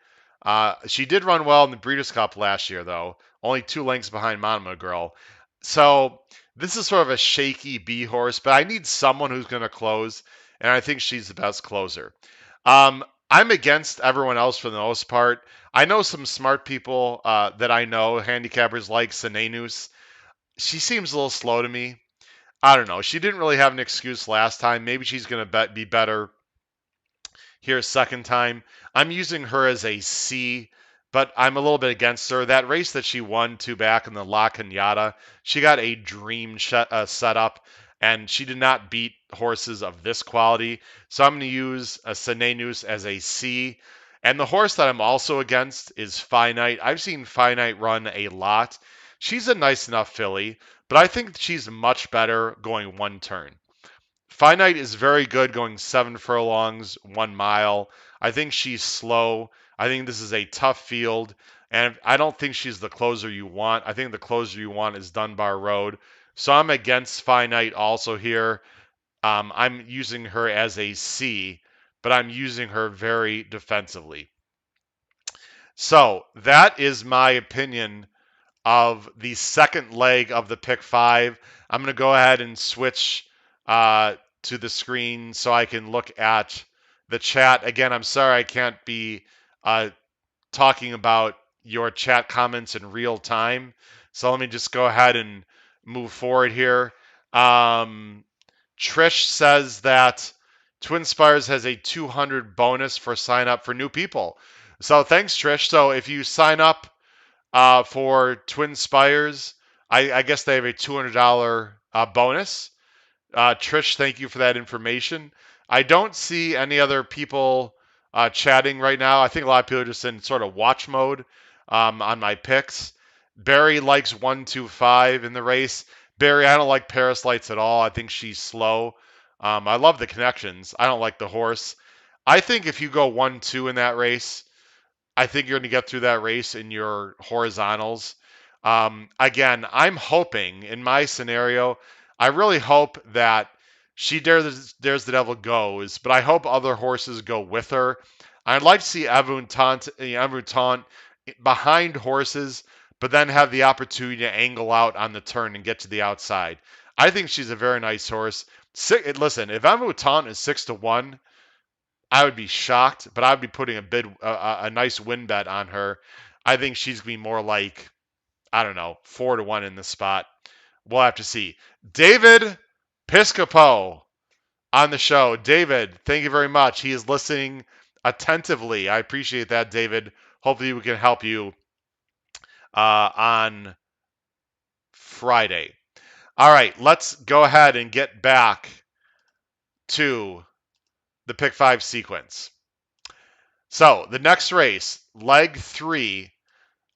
She did run well in the Breeders' Cup last year, though, only 2 lengths behind Monoma Girl. So this is sort of a shaky B horse, but I need someone who's going to close, and I think she's the best closer. I'm against everyone else for the most part. I know some smart people that I know, handicappers like Senenus. She seems a little slow to me. I don't know. She didn't really have an excuse last time. Maybe she's going to be better here a second time. I'm using her as a C, but I'm a little bit against her. That race that she won 2 back in the La Cañada, she got a dream setup, and she did not beat horses of this quality. So I'm going to use a Senenus as a C. And the horse that I'm also against is Finite. I've seen Finite run a lot. She's a nice enough filly, but I think she's much better going 1 turn. Finite is very good going 7 furlongs, 1 mile. I think she's slow. I think this is a tough field, and I don't think she's the closer you want. I think the closer you want is Dunbar Road. So I'm against Finite also here. I'm using her as a C, but I'm using her very defensively. So that is my opinion of the second leg of the pick 5. I'm going to go ahead and switch to the screen so I can look at the chat. Again, I'm sorry I can't be talking about your chat comments in real time. So let me just go ahead and move forward here. Trish says that Twin Spires has a 200 bonus for sign up for new people. So thanks, Trish. So if you sign up for Twin Spires, I guess they have a $200 bonus. Trish, thank you for that information. I don't see any other people chatting right now. I think a lot of people are just in sort of watch mode on my picks. Barry likes 125 in the race. Barry, I don't like Paris Lights at all. I think she's slow. I love the connections. I don't like the horse. I think if you go 1-2 in that race, I think you're going to get through that race in your horizontals. Again, I'm hoping in my scenario, I really hope that she dares the devil goes, but I hope other horses go with her. I'd like to see Evoutant behind horses, but then have the opportunity to angle out on the turn and get to the outside. I think she's a very nice horse. Listen, if Evoutant is 6-1, I would be shocked, but I'd be putting a nice win bet on her. I think she's gonna be more like, I don't know, 4-1 in the spot. We'll have to see. David Piscopo on the show. David, thank you very much. He is listening attentively. I appreciate that, David. Hopefully we can help you on Friday. All right, let's go ahead and get back to the pick five sequence. So the next race, leg 3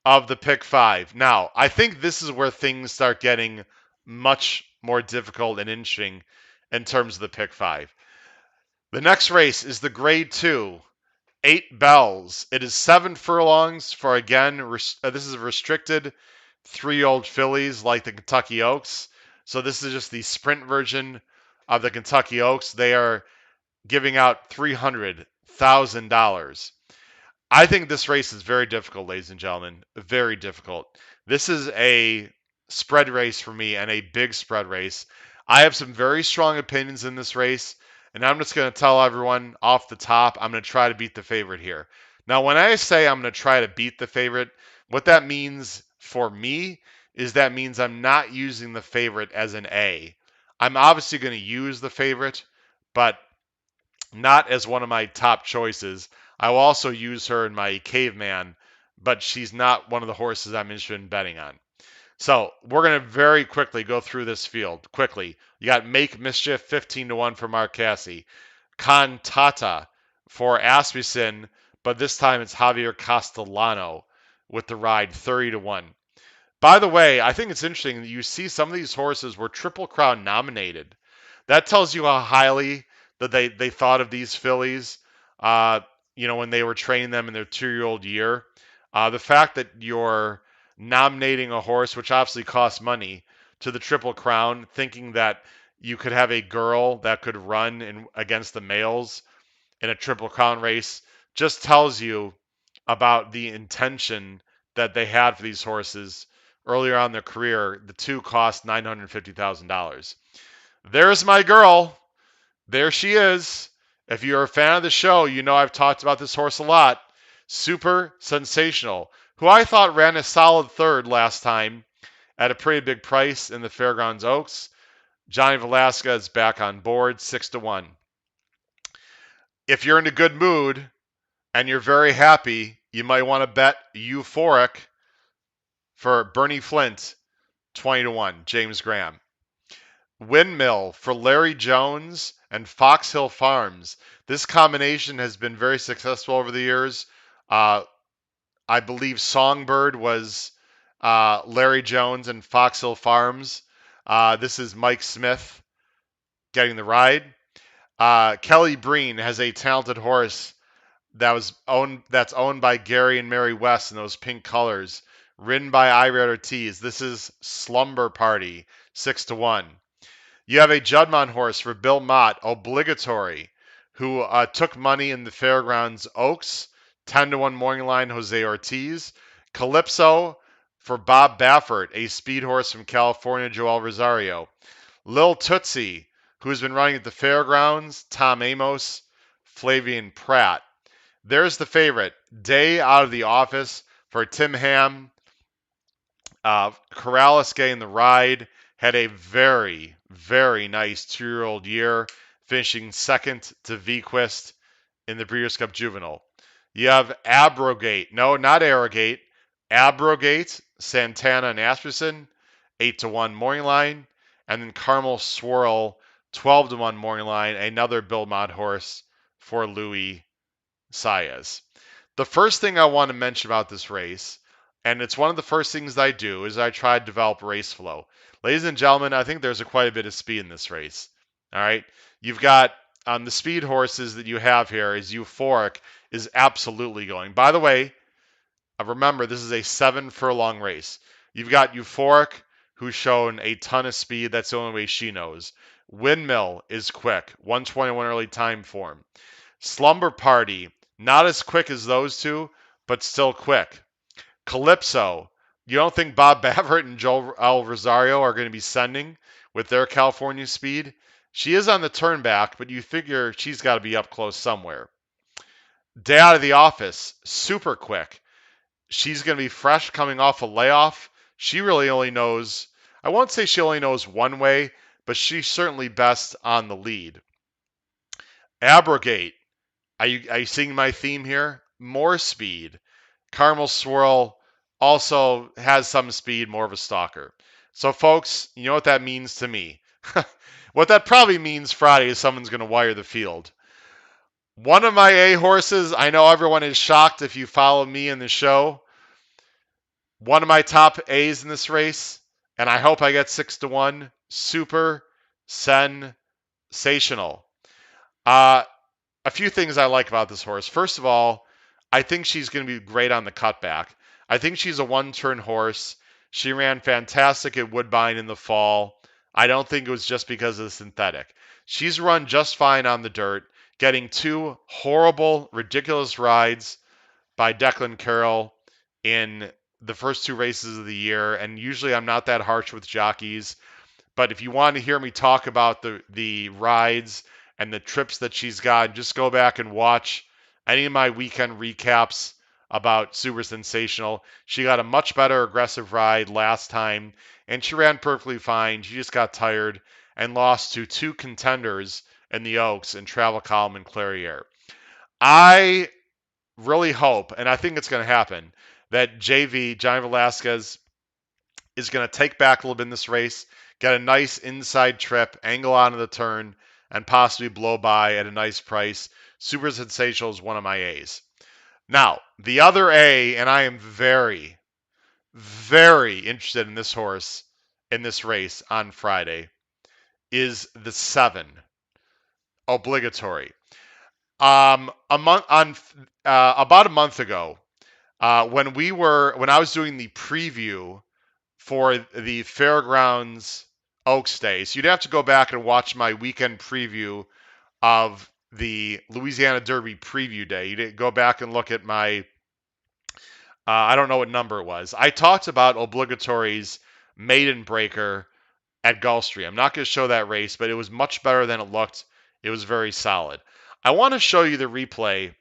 of the pick five. Now, I think this is where things start getting much more difficult and interesting in terms of the pick five. The next race is the grade 2, 8 bells. It is 7 furlongs for, again, this is restricted 3-year-old fillies like the Kentucky Oaks. So this is just the sprint version of the Kentucky Oaks. They are giving out $300,000. I think this race is very difficult, ladies and gentlemen. Very difficult. This is a spread race for me and a big spread race. I have some very strong opinions in this race, and I'm just going to tell everyone off the top, I'm going to try to beat the favorite here. Now, when I say I'm going to try to beat the favorite, what that means for me is that means I'm not using the favorite as an A. I'm obviously going to use the favorite, but not as one of my top choices. I will also use her in my caveman, but she's not one of the horses I'm interested in betting on. So we're going to very quickly go through this field. Quickly. You got Make Mischief 15-1 for Mark Cassie. Cantata for Asmussen, but this time it's Javier Castellano with the ride 30-1. By the way, I think it's interesting that you see some of these horses were Triple Crown nominated. That tells you how highly that they thought of these fillies, uh, when they were training them in their 2-year-old year. The fact that you're nominating a horse, which obviously costs money, to the Triple Crown, thinking that you could have a girl that could run against the males in a Triple Crown race, just tells you about the intention that they had for these horses earlier on in their career. The two cost $950,000. There's my girl. There she is. If you're a fan of the show, you know I've talked about this horse a lot. Super Sensational, who I thought ran a solid third last time at a pretty big price in the Fairgrounds Oaks. Johnny Velasquez is back on board, 6-1. If you're in a good mood and you're very happy, you might want to bet Euphoric for Bernie Flint, 20-1, James Graham. Windmill for Larry Jones and Fox Hill Farms. This combination has been very successful over the years. I believe Songbird was Larry Jones and Fox Hill Farms. This is Mike Smith getting the ride. Kelly Breen has a talented horse that's owned by Gary and Mary West in those pink colors, ridden by Ira Ortiz. This is Slumber Party, 6-1. You have a Judmont horse for Bill Mott, Obligatory, who took money in the Fairgrounds Oaks, 10-1 morning line, Jose Ortiz. Calypso for Bob Baffert, a speed horse from California, Joel Rosario. Lil Tootsie, who's been running at the Fairgrounds, Tom Amos, Flavian Pratt. There's the favorite, Day Out of the Office for Tim Ham. Corrales getting the ride. Had a very, very nice 2-year-old year. finishing second to Vequist in the Breeders' Cup Juvenile. You have Abrogate. No, not Arrogate. Abrogate, Santana, and Asperson, 8-1 morning line. And then Carmel Swirl, 12-1 morning line. Another Bilmont horse for Louis Saez. The first thing I want to mention about this race, and it's one of the first things I do, is I try to develop race flow. Ladies and gentlemen, I think there's quite a bit of speed in this race. All right. You've got the speed horses that you have here is Euphoric is absolutely going. By the way, remember, this is a 7 furlong race. You've got Euphoric, who's shown a ton of speed. That's the only way she knows. Windmill is quick, 121 early time form. Slumber Party, not as quick as those two, but still quick. Calypso, you don't think Bob Baffert and Joel L. Rosario are going to be sending with their California speed? She is on the turn back, but you figure she's got to be up close somewhere. Day Out of the Office, super quick. She's going to be fresh coming off a layoff. She really only knows, I won't say she only knows one way, but she's certainly best on the lead. Abrogate, are you seeing my theme here? More speed. Carmel Swirl also has some speed, more of a stalker. So, folks, you know what that means to me. What that probably means Friday is someone's going to wire the field. One of my A horses, I know everyone is shocked if you follow me in the show. One of my top A's in this race, and I hope I get 6-1, Super Sensational. A few things I like about this horse. First of all, I think she's going to be great on the cutback. I think she's a one-turn horse. She ran fantastic at Woodbine in the fall. I don't think it was just because of the synthetic. She's run just fine on the dirt, getting 2 horrible, ridiculous rides by Declan Carroll in the first 2 races of the year. And usually I'm not that harsh with jockeys. But if you want to hear me talk about the rides and the trips that she's got, just go back and watch any of my weekend recaps about Super Sensational. She got a much better aggressive ride last time, and she ran perfectly fine. She just got tired and lost to 2 contenders in the Oaks in Travel Column and Clairiere. I really hope, and I think it's going to happen, that JV, Johnny Velasquez, is going to take back a little bit in this race, get a nice inside trip, angle onto the turn, and possibly blow by at a nice price. Super Sensational is one of my A's. Now, the other A, and I am very, very interested in this horse in this race on Friday, is the 7, Obligatory. About a month ago, when I was doing the preview for the Fairgrounds Oaks Days, you'd have to go back and watch my weekend preview of the Louisiana Derby preview day. You'd go back and look at my, I don't know what number it was. I talked about Obligatory's maiden breaker at Gulfstream. I'm not going to show that race, but it was much better than it looked. It was very solid. I want to show you the replay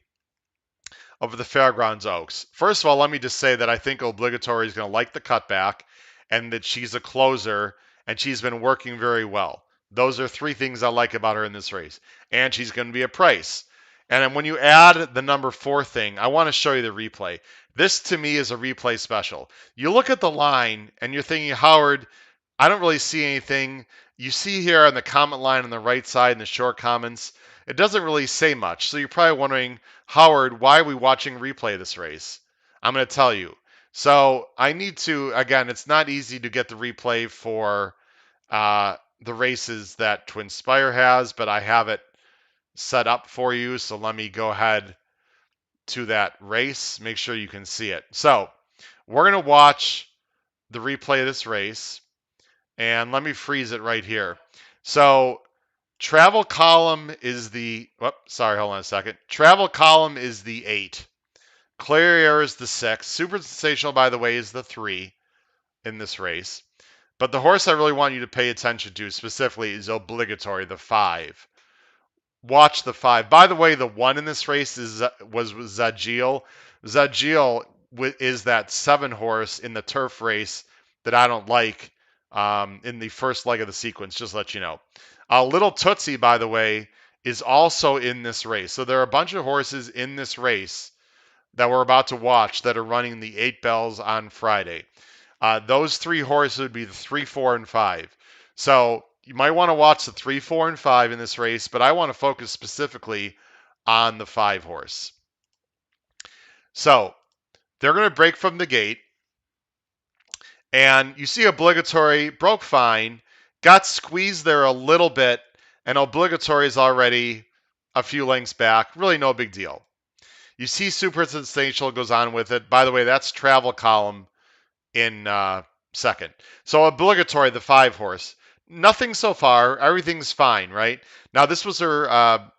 of the Fairgrounds Oaks. First of all, let me just say that I think Obligatory is going to like the cutback and that she's a closer and she's been working very well. Those are 3 things I like about her in this race. And she's going to be a price. And then when you add the number 4 thing, I want to show you the replay. This to me is a replay special. You look at the line and you're thinking, Howard, I don't really see anything. You see here on the comment line on the right side in the short comments, it doesn't really say much. So you're probably wondering, Howard, why are we watching replay of this race? I'm going to tell you. So I need to, again, it's not easy to get the replay for the races that Twinspire has, but I have it set up for you. So let me go ahead to that race. Make sure you can see it. So we're going to watch the replay of this race. And let me freeze it right here. So Travel Column is the, hold on a second. Travel Column is the 8. Clairiere is the 6. Super Sensational, by the way, is the 3 in this race. But the horse I really want you to pay attention to specifically is Obligatory, the 5. Watch the 5. By the way, the 1 in this race was Zagiel. Zagiel is that 7 horse in the turf race that I don't like in the first leg of the sequence, just to let you know. Little Tootsie, by the way, is also in this race. So there are a bunch of horses in this race that we're about to watch that are running the 8 bells on Friday. Those 3 horses would be the 3, 4, and 5. So you might want to watch the 3, 4, and 5 in this race, but I want to focus specifically on the 5 horse. So they're going to break from the gate, and you see Obligatory broke fine, got squeezed there a little bit, and Obligatory is already a few lengths back. Really no big deal. You see Super Sensational goes on with it. By the way, that's Travel Column in second. So Obligatory, the 5 horse. Nothing so far. Everything's fine, right? Now, this was her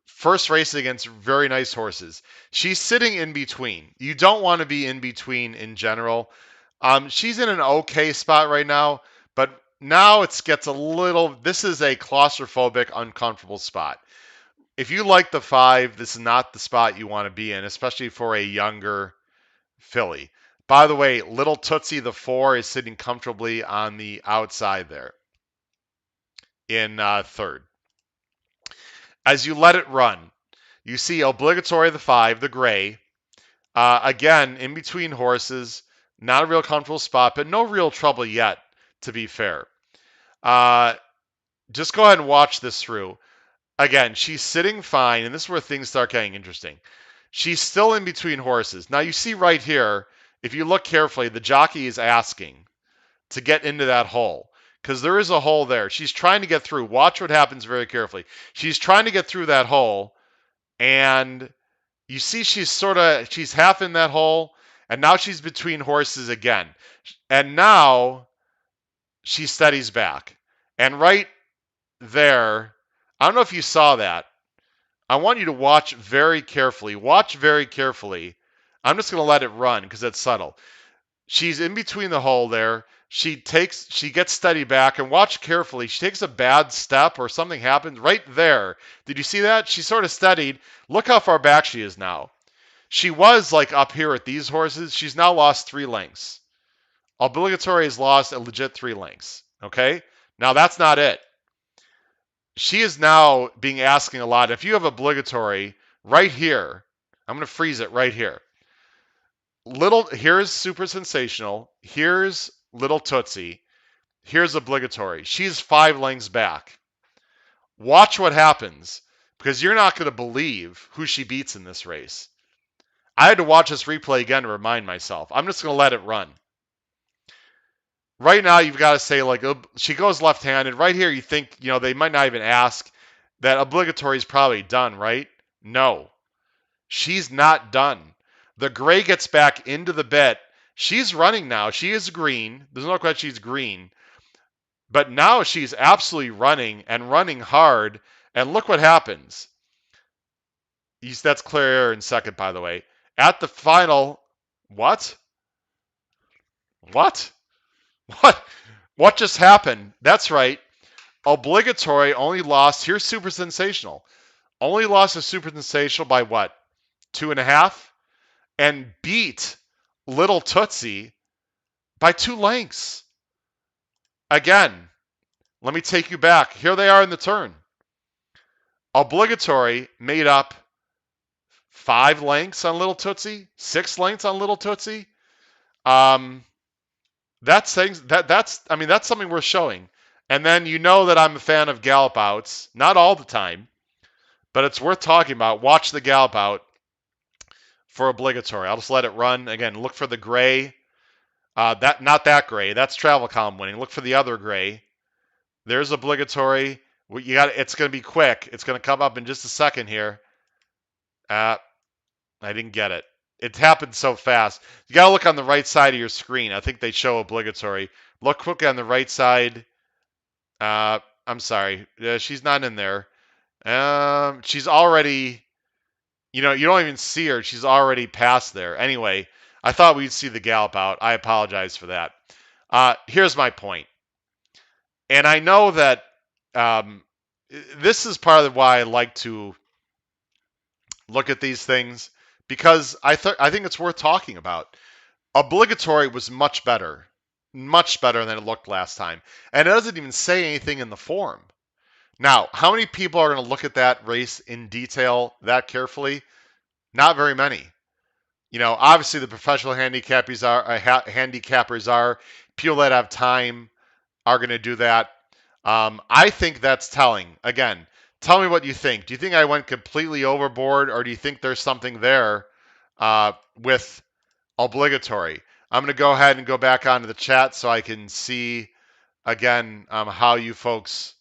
first race against very nice horses. She's sitting in between. You don't want to be in between in general. She's in an okay spot right now, but now it gets a little. This is a claustrophobic, uncomfortable spot. If you like the 5, this is not the spot you want to be in, especially for a younger filly. By the way, Little Tootsie, the 4, is sitting comfortably on the outside there in third. As you let it run, you see Obligatory, the 5, the gray. Again, in between horses, not a real comfortable spot, but no real trouble yet, to be fair. Just go ahead and watch this through. Again, she's sitting fine, and this is where things start getting interesting. She's still in between horses. Now, you see right here, if you look carefully, the jockey is asking to get into that hole because there is a hole there. She's trying to get through. Watch what happens very carefully. She's trying to get through that hole, and you see she's half in that hole, and now she's between horses again. And now she steadies back. And right there, I don't know if you saw that. I want you to watch very carefully. Watch very carefully. I'm just going to let it run because it's subtle. She's in between the hole there. She gets steady back, and watch carefully. She takes a bad step or something happens right there. Did you see that? She sort of steadied. Look how far back she is now. She was like up here at these horses. She's now lost 3 lengths. Obligatory has lost a legit 3 lengths. Okay? Now that's not it. She is now being asking a lot. If you have Obligatory right here, I'm going to freeze it right here. Here's Super Sensational. Here's Little Tootsie. Here's Obligatory. She's 5 lengths back. Watch what happens because you're not going to believe who she beats in this race. I had to watch this replay again to remind myself. I'm just going to let it run. Right now, you've got to say, like, she goes left-handed. Right here, you think, they might not even ask that Obligatory is probably done, right? No. She's not done. The gray gets back into the bit. She's running now. She is green. There's no question she's green. But now she's absolutely running and running hard. And look what happens. That's clear air in second, by the way. At the final, what? What? What just happened? That's right. Obligatory only lost. Here's Super Sensational. Only lost to Super Sensational by what? 2.5? And beat Little Tootsie by 2 lengths. Again, let me take you back. Here they are in the turn. Obligatory made up 5 lengths on Little Tootsie, 6 lengths on Little Tootsie. That's something worth showing. And then you know that I'm a fan of gallop outs. Not all the time, but it's worth talking about. Watch the gallop out for Obligatory. I'll just let it run. Again, look for the gray. Not that gray. That's Travel Column winning. Look for the other gray. There's Obligatory. It's going to be quick. It's going to come up in just a second here. I didn't get it. It happened so fast. You got to look on the right side of your screen. I think they show Obligatory. Look quickly on the right side. I'm sorry. She's not in there. She's already, you don't even see her. She's already past there. Anyway, I thought we'd see the gallop out. I apologize for that. Here's my point. And I know that this is part of why I like to look at these things because I think it's worth talking about. Obligatory was much better much better than it looked last time. And it doesn't even say anything in the form. Now, how many people are going to look at that race in detail that carefully? Not very many. Obviously the professional handicappers are people that have time are going to do that. I think that's telling. Again, tell me what you think. Do you think I went completely overboard, or do you think there's something there with obligatory? I'm going to go ahead and go back onto the chat so I can see again how you folks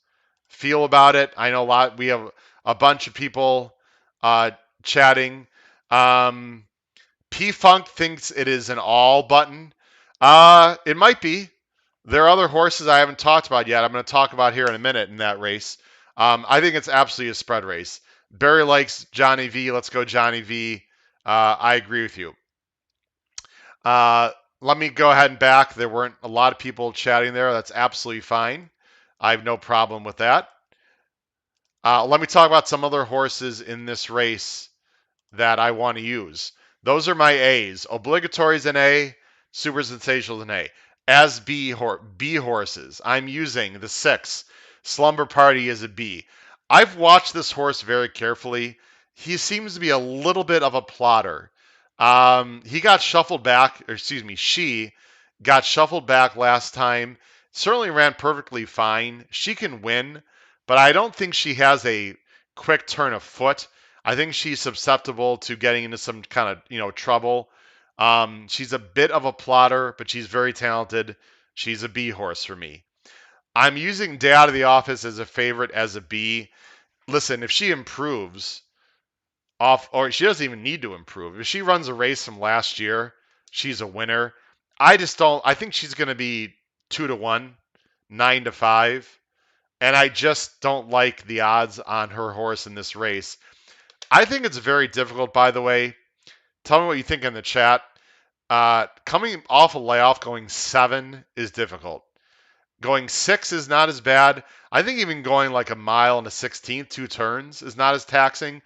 feel about it. I know we have a bunch of people uh, chatting. Um, P Funk thinks it is an all button. It might be. There are other horses I haven't talked about yet. I'm going to talk about here in a minute in that race. I think it's absolutely a spread race. Barry likes Johnny V. Let's go, Johnny V. I agree with you. Let me go ahead and back. There weren't a lot of people chatting there. That's absolutely fine. I have no problem with that. Let me talk about some other horses in this race that I want to use. Those are my A's. Obligatory is an A. Super Sensational is an A. As B horses, I'm using the 6. Slumber Party is a B. I've watched this horse very carefully. He seems to be a little bit of a plotter. He got shuffled back, or excuse me, she got shuffled back last time. Certainly ran perfectly fine. She can win, but I don't think she has a quick turn of foot. I think she's susceptible to getting into some kind of trouble. She's a bit of a plotter, but she's very talented. She's a B horse for me. I'm using Day Out of the Office as a favorite as a B. Listen, if she improves off, or she doesn't even need to improve. If she runs a race from last year, she's a winner. I just don't. I think she's going to be 2-1, 9-5, and I just don't like the odds on her horse in this race. I think it's very difficult, by the way. Tell me what you think in the chat. Coming off a layoff, going 7 is difficult. Going 6 is not as bad. I think even going like a mile and a 16th, 2 turns, is not as taxing.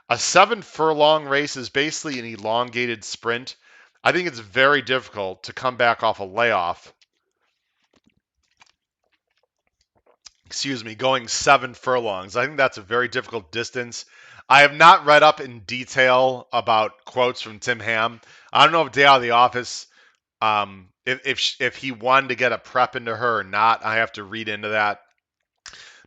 A 7 furlong race is basically an elongated sprint. I think it's very difficult to come back off a layoff. Excuse me, going 7 furlongs. I think that's a very difficult distance. I have not read up in detail about quotes from Tim Ham. I don't know if Day Out of the Office, if he wanted to get a prep into her or not. I have to read into that.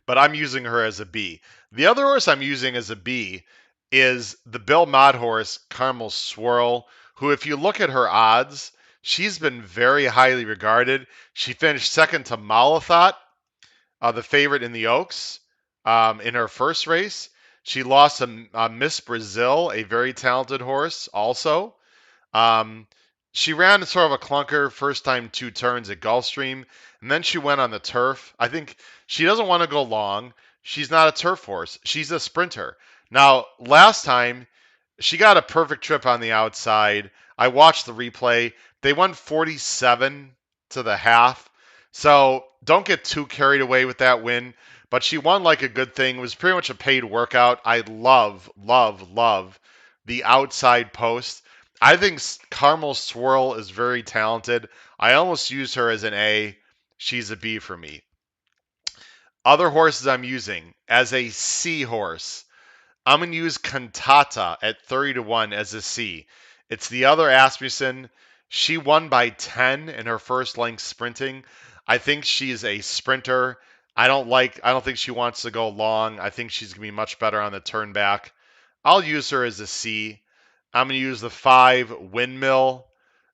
But I'm using her as a B. The other horse I'm using as a B is the Bill Mott horse, Carmel Swirl, who, if you look at her odds, she's been very highly regarded. She finished second to Malathot, the favorite in the Oaks, in her first race. She lost to Miss Brazil, a very talented horse, also. Um, she ran sort of a clunker first time 2 turns at Gulfstream, and then she went on the turf. I think she doesn't want to go long. She's not a turf horse. She's a sprinter. Now, last time, she got a perfect trip on the outside. I watched the replay. They won 47 to the half. So don't get too carried away with that win. But she won like a good thing. It was pretty much a paid workout. I love, love, love the outside post. I think Carmel Swirl is very talented. I almost use her as an A. She's a B for me. Other horses I'm using as a C horse. I'm going to use Cantata at 30-1 as a C. It's the other Asmussen. She won by 10 in her first length sprinting. I think she's a sprinter. I don't think she wants to go long. I think she's going to be much better on the turn back. I'll use her as a C. I'm going to use the 5 Windmill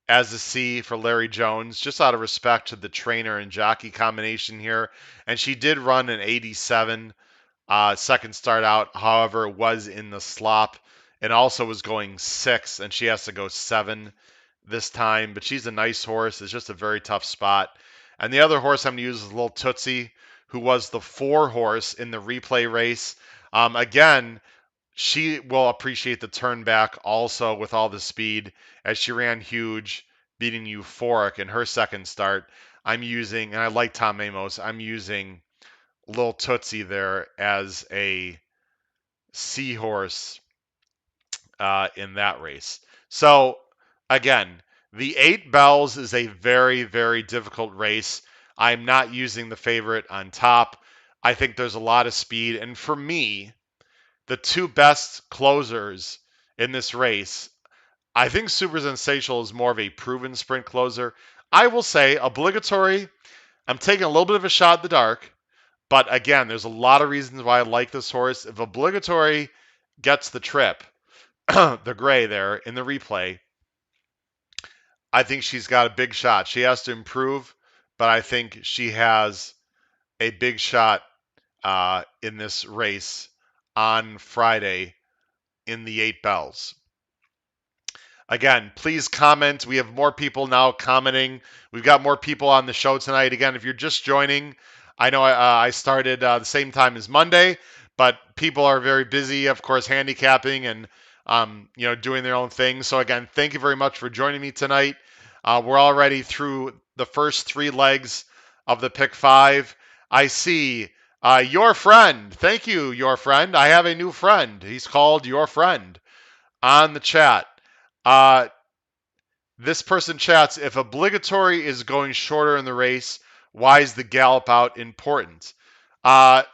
as a C for Larry Jones, just out of respect to the trainer and jockey combination here. And she did run an 87 second start out, however, was in the slop and also was going 6, and she has to go 7 this time. But she's a nice horse. It's just a very tough spot. And the other horse I'm going to use is Little Tootsie, who was the 4 horse in the replay race. Again, she will appreciate the turn back also with all the speed as she ran huge, beating Euphoric in her second start. I'm using, and I like Tom Amos, I'm using Little Tootsie there as a seahorse in that race. So again, The 8 bells is a very, very difficult race. I'm not using the favorite on top. I think there's a lot of speed. And for me, the two best closers in this race, I think Super Sensational is more of a proven sprint closer. I will say, obligatory, I'm taking a little bit of a shot in the dark. But again, there's a lot of reasons why I like this horse. If obligatory gets the trip, the gray there in the replay, I think she's got a big shot. She has to improve, but I think she has a big shot in this race on Friday in the 8 bells. Again, please comment. We have more people now commenting. We've got more people on the show tonight. Again, if you're just joining, I know I started the same time as Monday, but people are very busy, of course, handicapping and doing their own thing. So again, thank you very much for joining me tonight. We're already through the first 3 legs of the pick 5. I see your friend. Thank you, your friend. I have a new friend. He's called your friend on the chat. Uh, this person chats, if obligatory is going shorter in the race, why is the gallop out important? I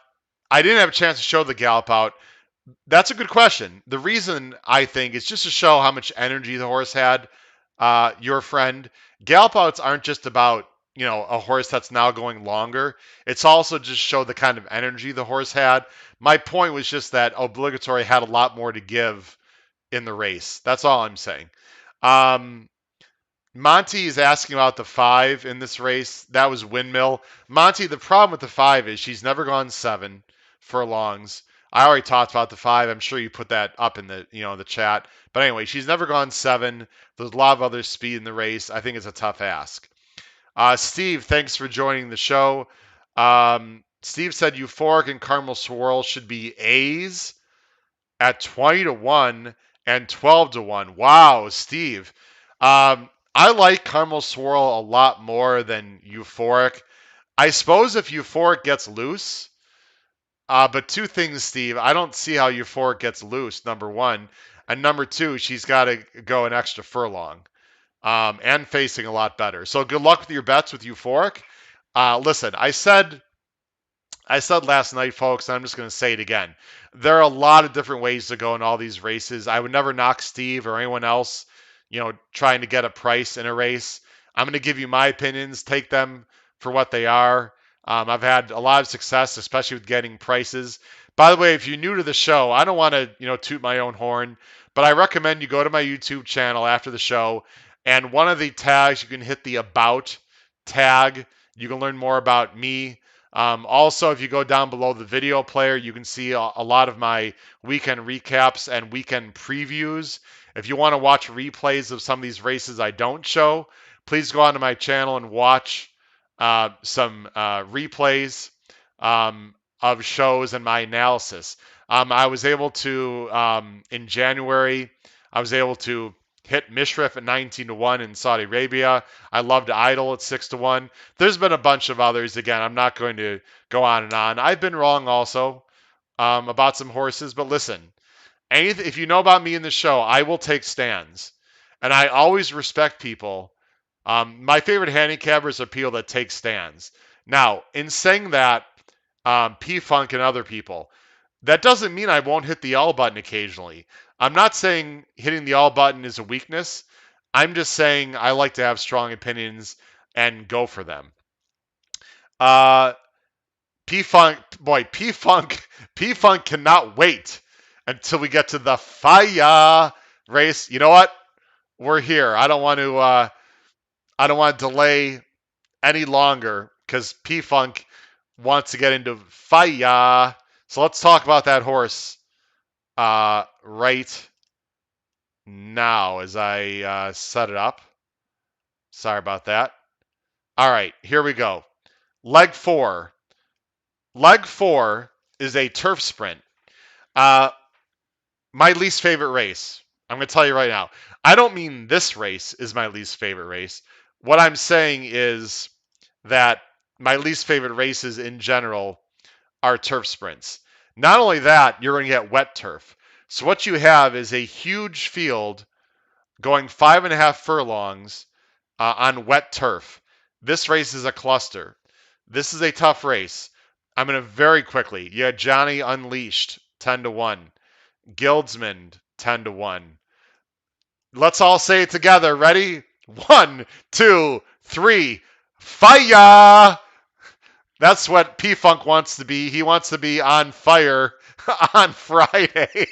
didn't have a chance to show the gallop out. That's a good question. The reason, I think, is just to show how much energy the horse had. Your friend, gallop outs aren't just about, a horse that's now going longer. It's also just show the kind of energy the horse had. My point was just that obligatory had a lot more to give in the race. That's all I'm saying. Um, Monty is asking about the 5 in this race. That was Windmill. Monty, the problem with the 5 is she's never gone 7 furlongs. I already talked about the 5. I'm sure you put that up in the chat. But anyway, she's never gone 7. There's a lot of other speed in the race. I think it's a tough ask. Steve, thanks for joining the show. Steve said Euphoric and Caramel Swirl should be A's at 20 to 1 and 12 to 1. Wow, Steve. I like Caramel Swirl a lot more than Euphoric. I suppose if Euphoric gets loose, but 2 things, Steve. I don't see how Euphoric gets loose, number 1. And number 2, she's got to go an extra furlong and facing a lot better. So good luck with your bets with Euphoric. Listen, I said last night, folks, and I'm just going to say it again. There are a lot of different ways to go in all these races. I would never knock Steve or anyone else, trying to get a price in a race. I'm going to give you my opinions, take them for what they are. I've had a lot of success, especially with getting prices. By the way, if you're new to the show, I don't want to, toot my own horn, but I recommend you go to my YouTube channel after the show, and one of the tags, you can hit the About tag. You can learn more about me. Also, if you go down below the video player, you can see a lot of my weekend recaps and weekend previews. If you want to watch replays of some of these races I don't show, please go onto my channel and watch some replays of shows and my analysis. I was able to, in January, I was able to hit Mishrif at 19 to 1 in Saudi Arabia. I loved Idol at 6 to 1. There's been a bunch of others. Again, I'm not going to go on and on. I've been wrong also about some horses, but listen, if you know about me in the show, I will take stands. And I always respect people. My favorite handicappers are people that take stands. Now, in saying that, P-Funk and other people, that doesn't mean I won't hit the all button occasionally. I'm not saying hitting the all button is a weakness. I'm just saying I like to have strong opinions and go for them. P-Funk, boy, P-Funk cannot wait until we get to the fire race. You know what? We're here. I don't want to delay any longer because P-Funk wants to get into fire. So let's talk about that horse right now as I set it up. Sorry about that. All right, here we go. Leg 4. Leg 4 is a turf sprint. My least favorite race. I'm going to tell you right now. I don't mean this race is my least favorite race. What I'm saying is that my least favorite races in general are turf sprints. Not only that, you're going to get wet turf. So what you have is a huge field going 5.5 furlongs on wet turf. This race is a cluster. This is a tough race. I'm going to very quickly. You had Johnny Unleashed, 10-1. Guildsman, 10-1. Let's all say it together. Ready? 1, 2, 3. Fire! That's what P-Funk wants to be. He wants to be on fire on Friday.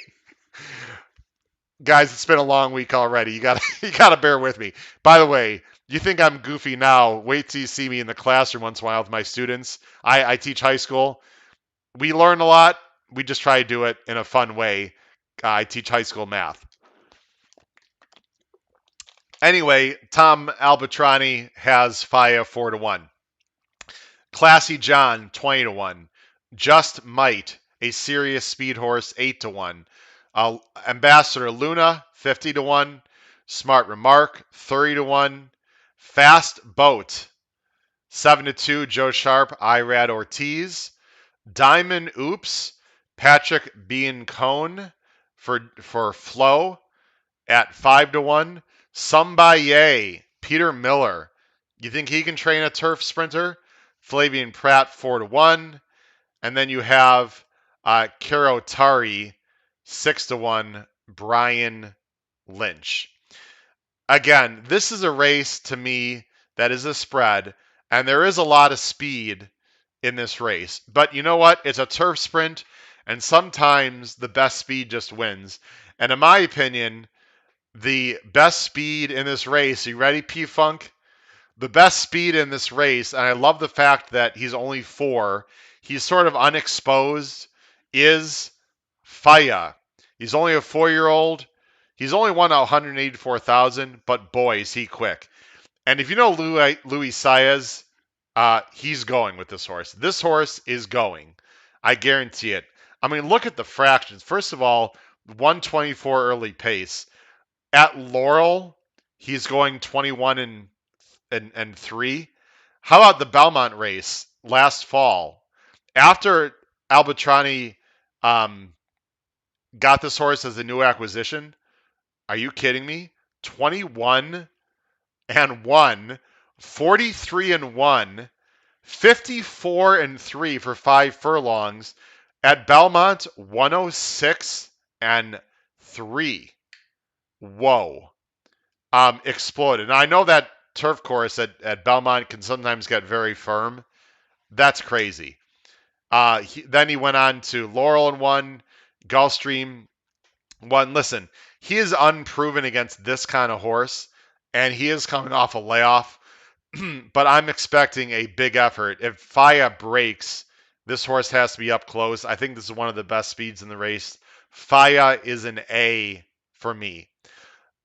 Guys, it's been a long week already. You gotta bear with me. By the way, you think I'm goofy now? Wait till you see me in the classroom once in a while with my students. I teach high school. We learn a lot. We just try to do it in a fun way. I teach high school math. Anyway, Tom Albatrani has Faya 4-1. Classy John 20-1. Just Might, a serious speed horse 8-1. Ambassador Luna 50-1. Smart Remark 30-1. Fast Boat 7-2. Joe Sharp, Irad Ortiz. Diamond Oops, Patrick Bean Cone for Flow at 5-1. Sombaye, Peter Miller. You think he can train a turf sprinter? Flavian Pratt 4-1. And then you have Karotari 6-1. Brian Lynch. Again, this is a race to me that is a spread, and there is a lot of speed in this race. But you know what? It's a turf sprint, and sometimes the best speed just wins. And in my opinion, the best speed in this race, are you ready, P-Funk? The best speed in this race, and I love the fact that he's only 4, he's sort of unexposed, is Faya. He's only a 4-year-old. He's only won 184,000, but boy, is he quick. And if you know Luis Saez, he's going with this horse. This horse is going. I guarantee it. I mean, look at the fractions. First of all, 124 early pace. At Laurel, he's going 21 and 3. How about the Belmont race last fall? After Albatrani got this horse as a new acquisition, are you kidding me? 21 and 1, 43 and 1, 54 and 3 for 5 furlongs. At Belmont, 106 and 3. Whoa. Exploded. Now, I know that turf course at Belmont can sometimes get very firm. That's crazy. Then he went on to Laurel and won, Gulfstream won. Listen, he is unproven against this kind of horse, and he is coming off a layoff. But I'm expecting a big effort. If Faya breaks, this horse has to be up close. I think this is one of the best speeds in the race. Faya is an A for me.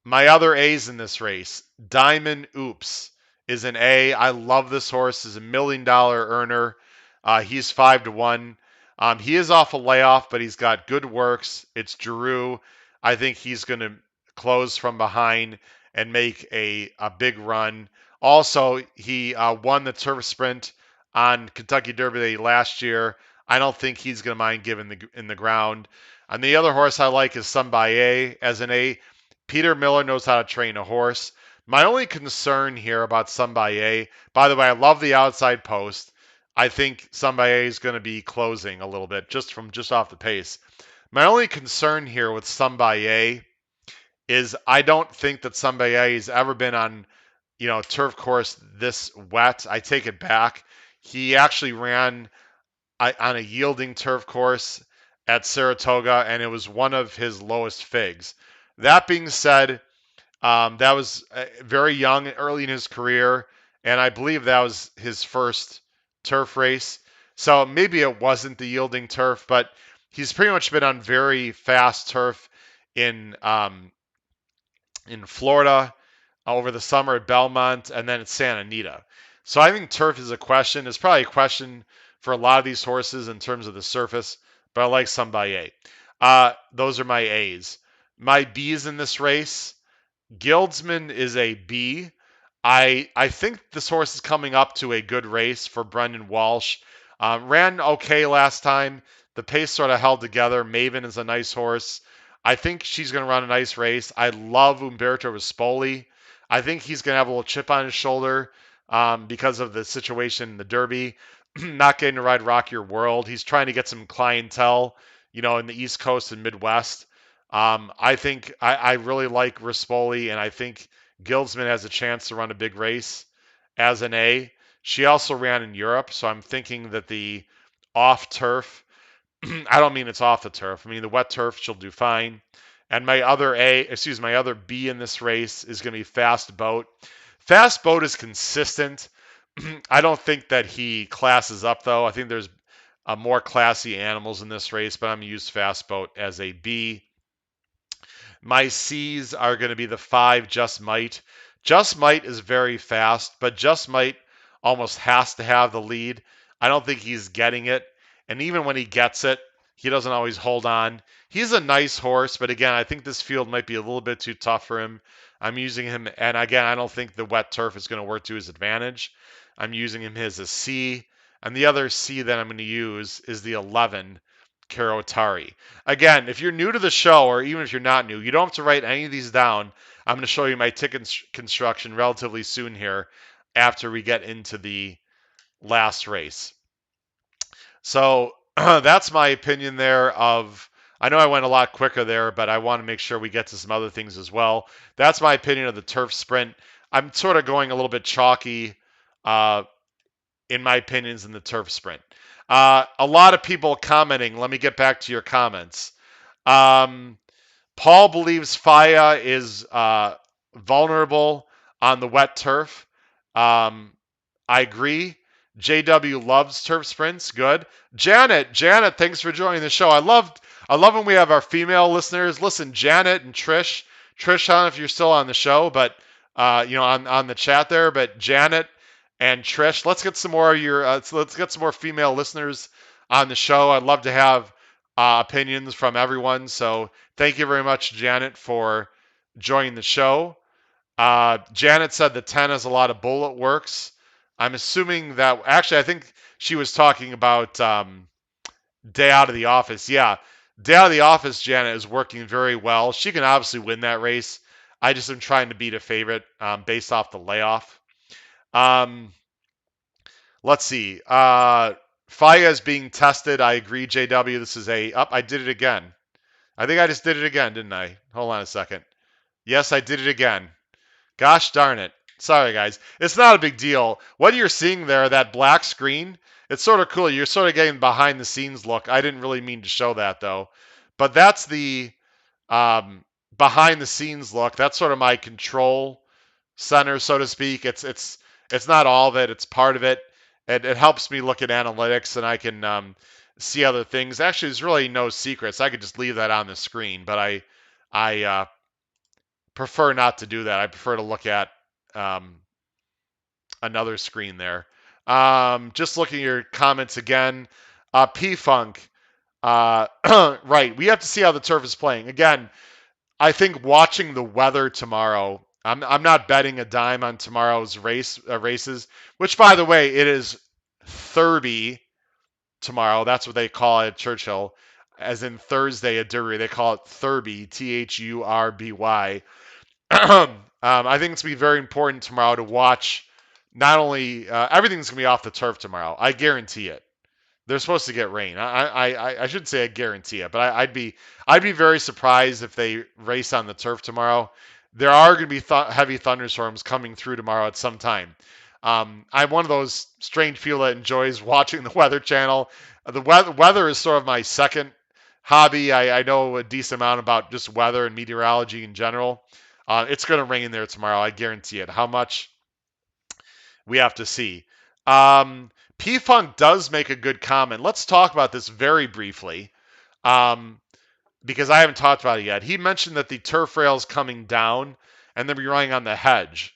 My other A's in this race, Diamond Oops is an A. I love this horse. He's $1 million earner. He's 5-1. He is off a layoff, but he's got good works. It's Giroux. I think he's going to close from behind and make a big run. Also, he won the turf sprint on Kentucky Derby Day last year. I don't think he's going to mind giving in the ground. And the other horse I like is Sombaye as an A. Peter Miller knows how to train a horse. My only concern here about Sombaye, by the way, I love the outside post. I think Sombaye is going to be closing a little bit just off the pace. My only concern here with Sombaye is I don't think that Sombaye has ever been on, turf course this wet. I take it back. He actually ran on a yielding turf course at Saratoga, and it was one of his lowest figs. That being said, that was very young, early in his career, and I believe that was his first turf race. So maybe it wasn't the yielding turf, but he's pretty much been on very fast turf in Florida over the summer at Belmont and then at Santa Anita. So I think turf is a question. It's probably a question for a lot of these horses in terms of the surface, but I like Sombaye. Those are my A's. My B's in this race, Guildsman is a B. I think this horse is coming up to a good race for Brendan Walsh. Ran okay last time. The pace sort of held together. Maven is a nice horse. I think she's going to run a nice race. I love Umberto Rispoli. I think he's going to have a little chip on his shoulder because of the situation in the Derby, not getting to ride Rock Your World. He's trying to get some clientele, in the East Coast and Midwest. I think I really like Rispoli, and I think Gildsman has a chance to run a big race as an A. She also ran in Europe, so I'm thinking that the off turf, I don't mean it's off the turf. I mean the wet turf, she'll do fine. And my other B in this race is going to be Fast Boat. Fast Boat is consistent. I don't think that he classes up though. I think there's more classy animals in this race, but I'm going to use Fast Boat as a B. My C's are going to be the 5 Just Might. Just Might is very fast, but Just Might almost has to have the lead. I don't think he's getting it. And even when he gets it, he doesn't always hold on. He's a nice horse, but again, I think this field might be a little bit too tough for him. I'm using him, and again, I don't think the wet turf is going to work to his advantage. I'm using him as a C. And the other C that I'm going to use is the 11, Karotari. Again, if you're new to the show, or even if you're not new, you don't have to write any of these down. I'm going to show you my ticket construction relatively soon here after we get into the last race. So that's my opinion there of. I know I went a lot quicker there, but I want to make sure we get to some other things as well. That's my opinion of the turf sprint. I'm sort of going a little bit chalky in my opinions in the turf sprint. A lot of people commenting. Let me get back to your comments. Um, Paul believes Faya is vulnerable on the wet turf. I agree. JW loves turf sprints. Good. Janet, thanks for joining the show. I love when we have our female listeners. Listen, Janet and Trish. Trish, I don't know if you're still on the show, but on the chat there. But Janet and Trish, let's get some more of your. Let's get some more female listeners on the show. I'd love to have opinions from everyone. So thank you very much, Janet, for joining the show. Janet said the 10 has a lot of bullet works. I'm assuming that actually I think she was talking about Day Out of the Office. Yeah, Day Out of the Office, Janet is working very well. She can obviously win that race. I just am trying to beat a favorite based off the layoff. Let's see. Faya is being tested. I agree, JW. This is I did it again. I think I just did it again, didn't I? Hold on a second. Yes, I did it again. Gosh darn it. Sorry, guys. It's not a big deal. What you're seeing there, that black screen, it's sort of cool. You're sort of getting behind the scenes look. I didn't really mean to show that, though. But that's the behind the scenes look. That's sort of my control center, so to speak. It's not all of it. It's part of it. It helps me look at analytics, and I can see other things. Actually, there's really no secrets. I could just leave that on the screen, but I prefer not to do that. I prefer to look at another screen there. Just looking at your comments again. P-Funk, right. We have to see how the turf is playing. Again, I think watching the weather tomorrow, I'm not betting a dime on tomorrow's races, which, by the way, it is Thurby tomorrow. That's what they call it at Churchill. As in Thursday at Derby, they call it Thurby, Thurby. I think it's going to be very important tomorrow to watch. Not only everything's going to be off the turf tomorrow. I guarantee it. They're supposed to get rain. I shouldn't say I guarantee it, but I'd be very surprised if they race on the turf tomorrow. There are going to be heavy thunderstorms coming through tomorrow at some time. I'm one of those strange people that enjoys watching the Weather Channel. The weather is sort of my second hobby. I know a decent amount about just weather and meteorology in general. It's going to rain there tomorrow. I guarantee it. How much? We have to see. P-Funk does make a good comment. Let's talk about this very briefly because I haven't talked about it yet. He mentioned that the turf rail is coming down and they'll be running on the hedge.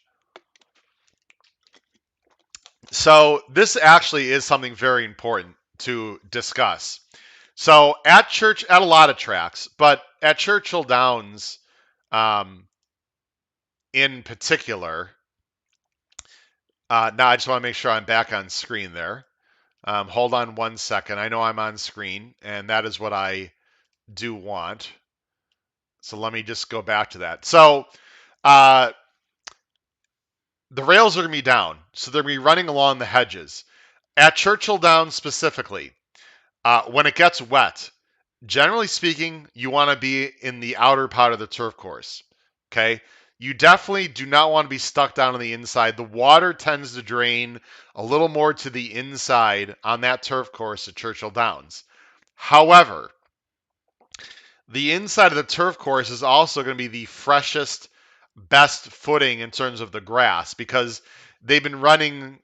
So this actually is something very important to discuss. So at a lot of tracks, but at Churchill Downs in particular, now I just want to make sure I'm back on screen there. Hold on one second. I know I'm on screen, and that is what I do want. So let me just go back to that. So uh, the rails are going to be down. So they're going to be running along the hedges. At Churchill Downs specifically, when it gets wet, generally speaking, you want to be in the outer part of the turf course. Okay? You definitely do not want to be stuck down on the inside. The water tends to drain a little more to the inside on that turf course at Churchill Downs. However, the inside of the turf course is also going to be the freshest, best footing in terms of the grass because they've been running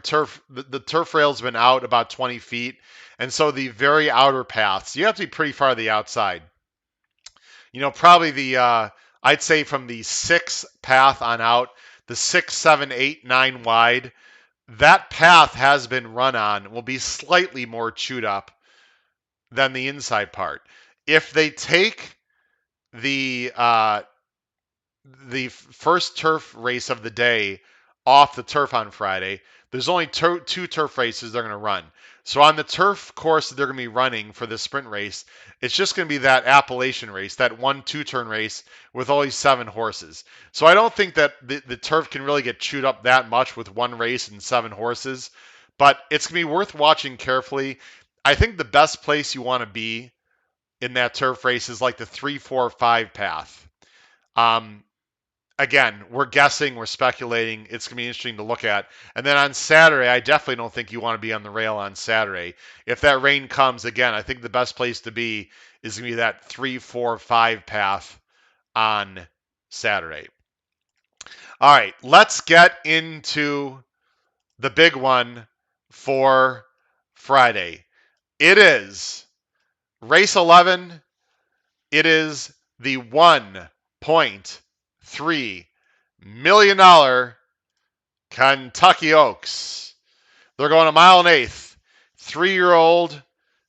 turf. The turf rail's been out about 20 feet, and so the very outer paths, you have to be pretty far to the outside. Probably I'd say from the 6 path on out, the 6, 7, 8, 9 wide, that path has been run on, will be slightly more chewed up than the inside part. If they take the uh, the first turf race of the day off the turf on Friday, there's only two turf races they're going to run. So on the turf course that they're going to be running for the sprint race, it's just going to be that Appalachian race, that 1-2 turn race with only 7 horses. So I don't think that the turf can really get chewed up that much with one race and 7 horses, but it's going to be worth watching carefully. I think the best place you want to be in that turf race is like the 3, 4, 5 path. Um, Again, we're guessing, we're speculating. It's going to be interesting to look at. And then on Saturday, I definitely don't think you want to be on the rail on Saturday. If that rain comes, again, I think the best place to be is going to be that 3, 4, 5 path on Saturday. All right, let's get into the big one for Friday. It is race 11. It is the $1.3 million Kentucky Oaks. They're going a mile and eighth. 3-year-old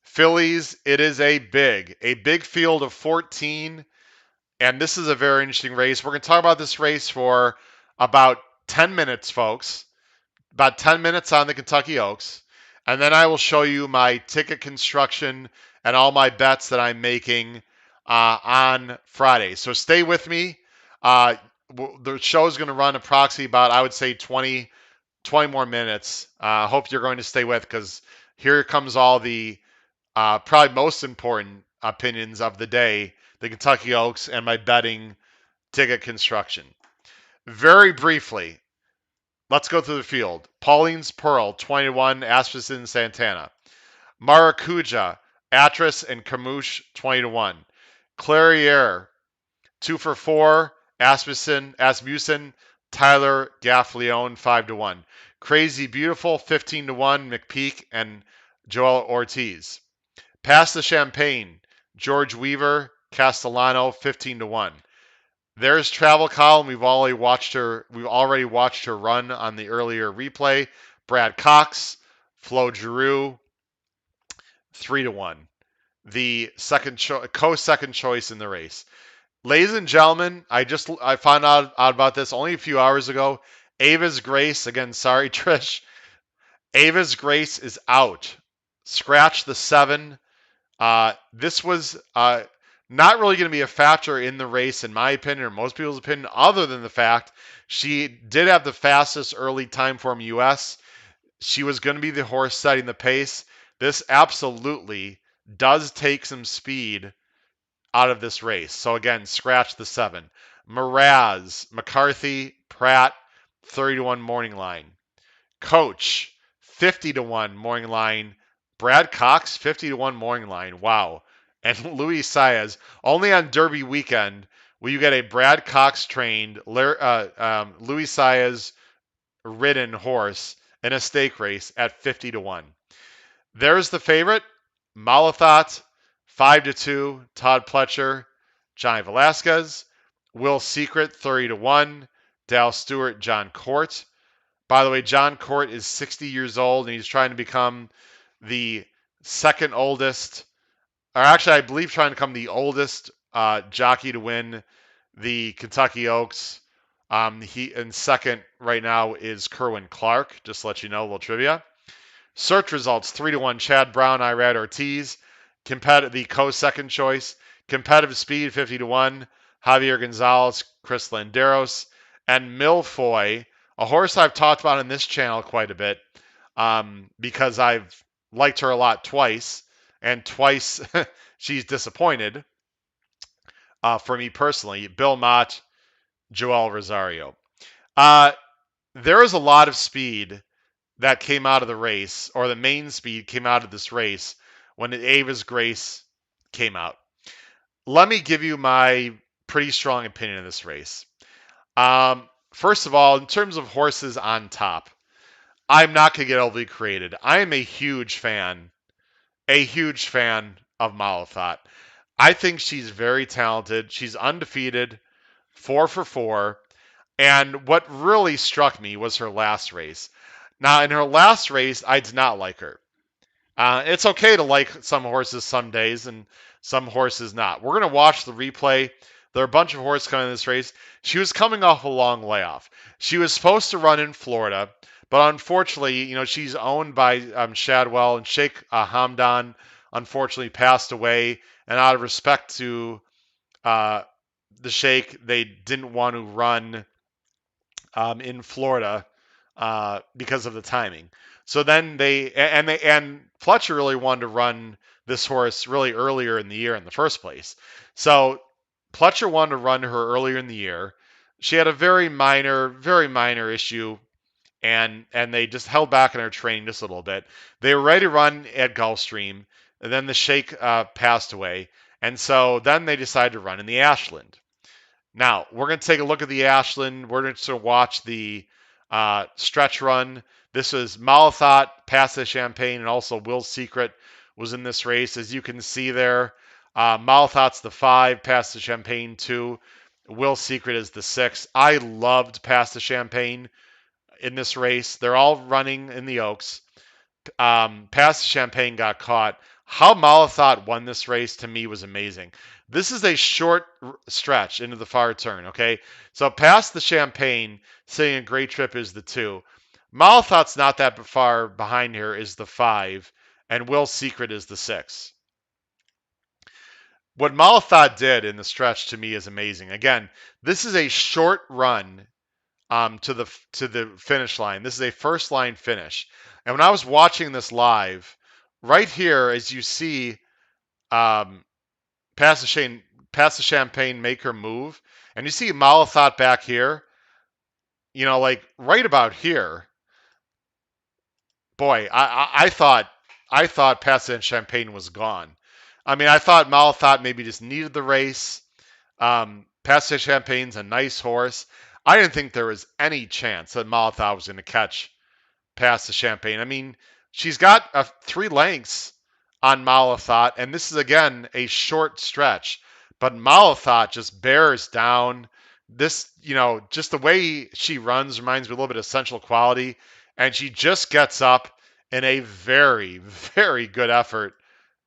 fillies. It is a big field of 14. And this is a very interesting race. We're going to talk about this race for about 10 minutes, folks. About 10 minutes on the Kentucky Oaks. And then I will show you my ticket construction and all my bets that I'm making on Friday. So stay with me. The show is going to run approximately about, I would say, 20 more minutes. I hope you're going to stay with because here comes all the probably most important opinions of the day, the Kentucky Oaks and my betting ticket construction. Very briefly, let's go through the field. Pauline's Pearl, 21, Asmussen, Santana. Maracuja, Atris, and Camouche, 20-1. Clairiere, 2 for 4, Asmussen, Tyler, Gaffleone, 5-1. Crazy Beautiful, 15-1, McPeak, and Joel Ortiz. Pass the Champagne, George Weaver, Castellano, 15-1. There's Travel Column. We've already watched her run on the earlier replay. Brad Cox, Flo Giroux, 3-1. The second choice in the race. Ladies and gentlemen, I found out about this only a few hours ago. Ava's Grace, again, sorry, Trish. Ava's Grace is out. Scratch the 7. This was not really going to be a factor in the race, in my opinion, or most people's opinion, other than the fact she did have the fastest early time form US. She was going to be the horse setting the pace. This absolutely does take some speed out of this race. So again, scratch the 7. Mraz, McCarthy, Pratt, 30-1 morning line. Coach, 50-1 morning line. Brad Cox, 50-1 morning line. Wow. And Luis Saez, only on Derby weekend will you get a Brad Cox trained, Luis Saez ridden horse in a stake race at 50-1. There's the favorite, Malathaat, 5-2, Todd Pletcher, Johnny Velasquez, Will Secret, 30-1, Dal Stewart, John Court. By the way, John Court is 60 years old, and he's trying to become the second oldest, or actually, I believe trying to become the oldest jockey to win the Kentucky Oaks. He in second right now is Kerwin Clark, just to let you know, a little trivia. Search results, 3-1, Chad Brown, Irad Ortiz. The co-second choice. Competitive speed, 50-1. Javier Gonzalez, Chris Landeros, and Milfoy, a horse I've talked about in this channel quite a bit because I've liked her a lot twice, and twice she's disappointed for me personally. Bill Mott, Joel Rosario. Uh, there is a lot of speed that came out of the race, or the main speed came out of this race when Ava's Grace came out. Let me give you my pretty strong opinion of this race. First of all, in terms of horses on top, I'm not going to get overly created. I am a huge fan of Malathaat. I think she's very talented. She's undefeated, 4 for 4. And what really struck me was her last race. Now, in her last race, I did not like her. It's okay to like some horses some days and some horses not. We're going to watch the replay. There are a bunch of horses coming in this race. She was coming off a long layoff. She was supposed to run in Florida, but unfortunately, she's owned by Shadwell, and Sheikh Hamdan unfortunately passed away. And out of respect to uh, the Sheikh, they didn't want to run in Florida because of the timing. So then and Fletcher really wanted to run this horse really earlier in the year in the first place. So Fletcher wanted to run her earlier in the year. She had a very minor issue, and they just held back in her training just a little bit. They were ready to run at Gulfstream, and then the Sheikh passed away, and so then they decided to run in the Ashland. Now, we're going to take a look at the Ashland. We're going to watch the stretch run. This was Malathaat, Pass the Champagne, and also Will's Secret was in this race. As you can see there, Malathaat's the 5, Pass the Champagne 2. Will's Secret is the 6. I loved Pass the Champagne in this race. They're all running in the Oaks. Pass the Champagne got caught. How Malathaat won this race to me was amazing. This is a short stretch into the far turn, okay? So past the Champagne, saying a great trip is the 2. Malathaat's not that far behind here is the 5, and Will's Secret is the 6. What Malathaat did in the stretch to me is amazing. Again, this is a short run to the finish line. This is a first line finish. And when I was watching this live, right here, as you see, Pass the Champagne make her move, and you see Malathaat back here, like right about here. Boy, I thought Pass the Champagne was gone. I mean, I thought Malathaat maybe just needed the race. Pass the Champagne's a nice horse. I didn't think there was any chance that Malathaat was going to catch Pass the Champagne. I mean, she's got 3 lengths on Malathaat, and this is again a short stretch. But Malathaat just bears down. This, just the way she runs reminds me a little bit of Essential Quality, and she just gets up in a very, very good effort.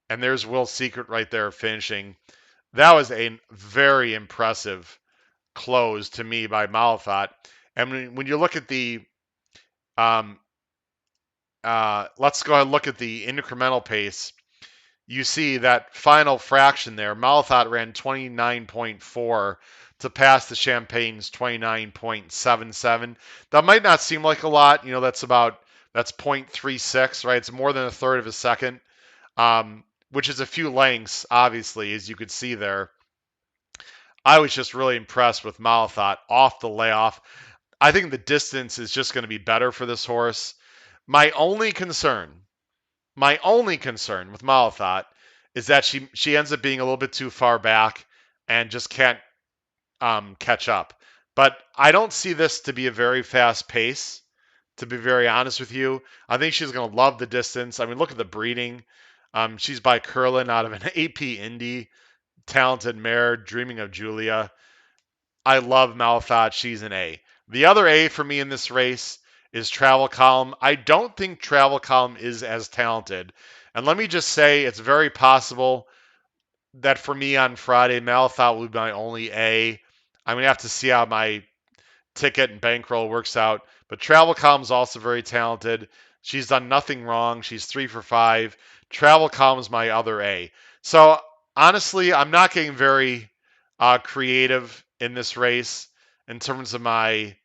And there's Will's Secret right there finishing. That was a very impressive close to me by Malathaat. And when you look at the let's go ahead and look at the incremental pace. You see that final fraction there. Malathaat ran 29.4 to Pass the Champagne's 29.77. That might not seem like a lot. That's 0.36, right? It's more than a third of a second, which is a few lengths, obviously, as you could see there. I was just really impressed with Malathaat off the layoff. I think the distance is just going to be better for this horse. My only concern with Malathaat is that she ends up being a little bit too far back and just can't catch up. But I don't see this to be a very fast pace, to be very honest with you. I think she's going to love the distance. I mean, look at the breeding. She's by Curlin out of an AP Indy, talented mare, Dreaming of Julia. I love Malathaat. She's an A. The other A for me in this race is Travel Column. I don't think Travel Column is as talented. And let me just say, it's very possible that for me on Friday, Malathaat will be my only A. I'm going to have to see how my ticket and bankroll works out. But Travel Column is also very talented. She's done nothing wrong. She's 3 for 5. Travel Column is my other A. So honestly, I'm not getting very creative in this race in terms of my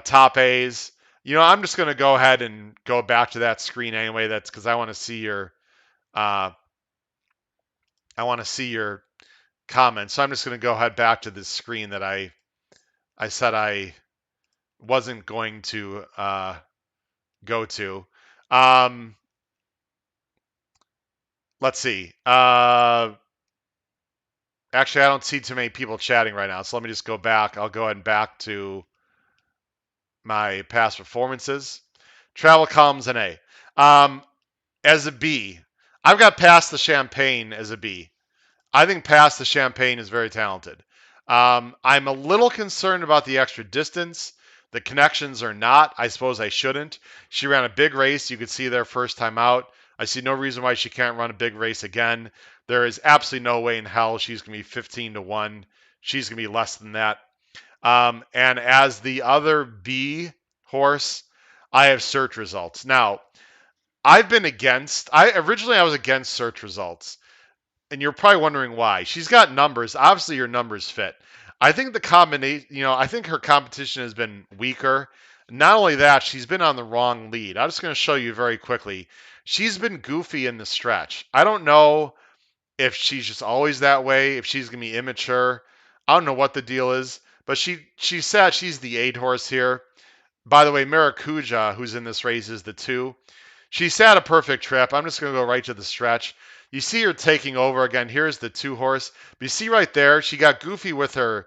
top A's. I'm just going to go ahead and go back to that screen anyway. That's because uh, I want to see your comments. So I'm just going to go ahead back to this screen that I said I wasn't going to go to. Um, let's see. Actually, I don't see too many people chatting right now, so let me just go back. I'll go ahead and back to my past performances. Travel columns and A. As a B, I've got Past the Champagne as a B. I think Past the Champagne is very talented. I'm a little concerned about the extra distance. The connections are not. I suppose I shouldn't. She ran a big race. You could see there first time out. I see no reason why she can't run a big race again. There is absolutely no way in hell she's going to be 15 to 1. She's going to be less than that. And as the other B horse, I have search results. Now, I was against search results. And you're probably wondering why. She's got numbers. Obviously, your numbers fit. I think the combination, I think her competition has been weaker. Not only that, she's been on the wrong lead. I'm just going to show you very quickly. She's been goofy in the stretch. I don't know if she's just always that way, if she's going to be immature. I don't know what the deal is, but she said she's the 8 horse here. By the way, Maracuja, who's in this race, is the 2. She sat a perfect trip. I'm just going to go right to the stretch. You see her taking over again. Here's the 2 horse. But you see right there, she got goofy with her,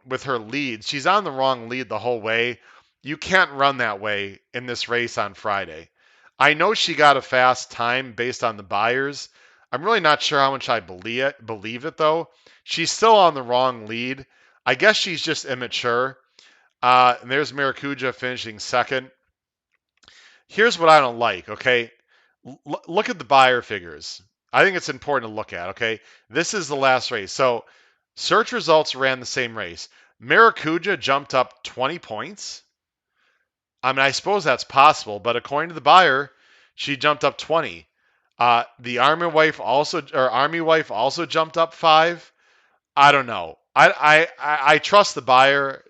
with her lead. She's on the wrong lead the whole way. You can't run that way in this race on Friday. I know she got a fast time based on the buyers. I'm really not sure how much I believe it though. She's still on the wrong lead. I guess she's just immature. And there's Maracuja finishing second. Here's what I don't like, okay? Look at the buyer figures. I think it's important to look at, okay? This is the last race. So search results ran the same race. Maracuja jumped up 20 points. I mean, I suppose that's possible, but according to the buyer, she jumped up 20. The Army wife also jumped up 5. I don't know. I trust the buyer.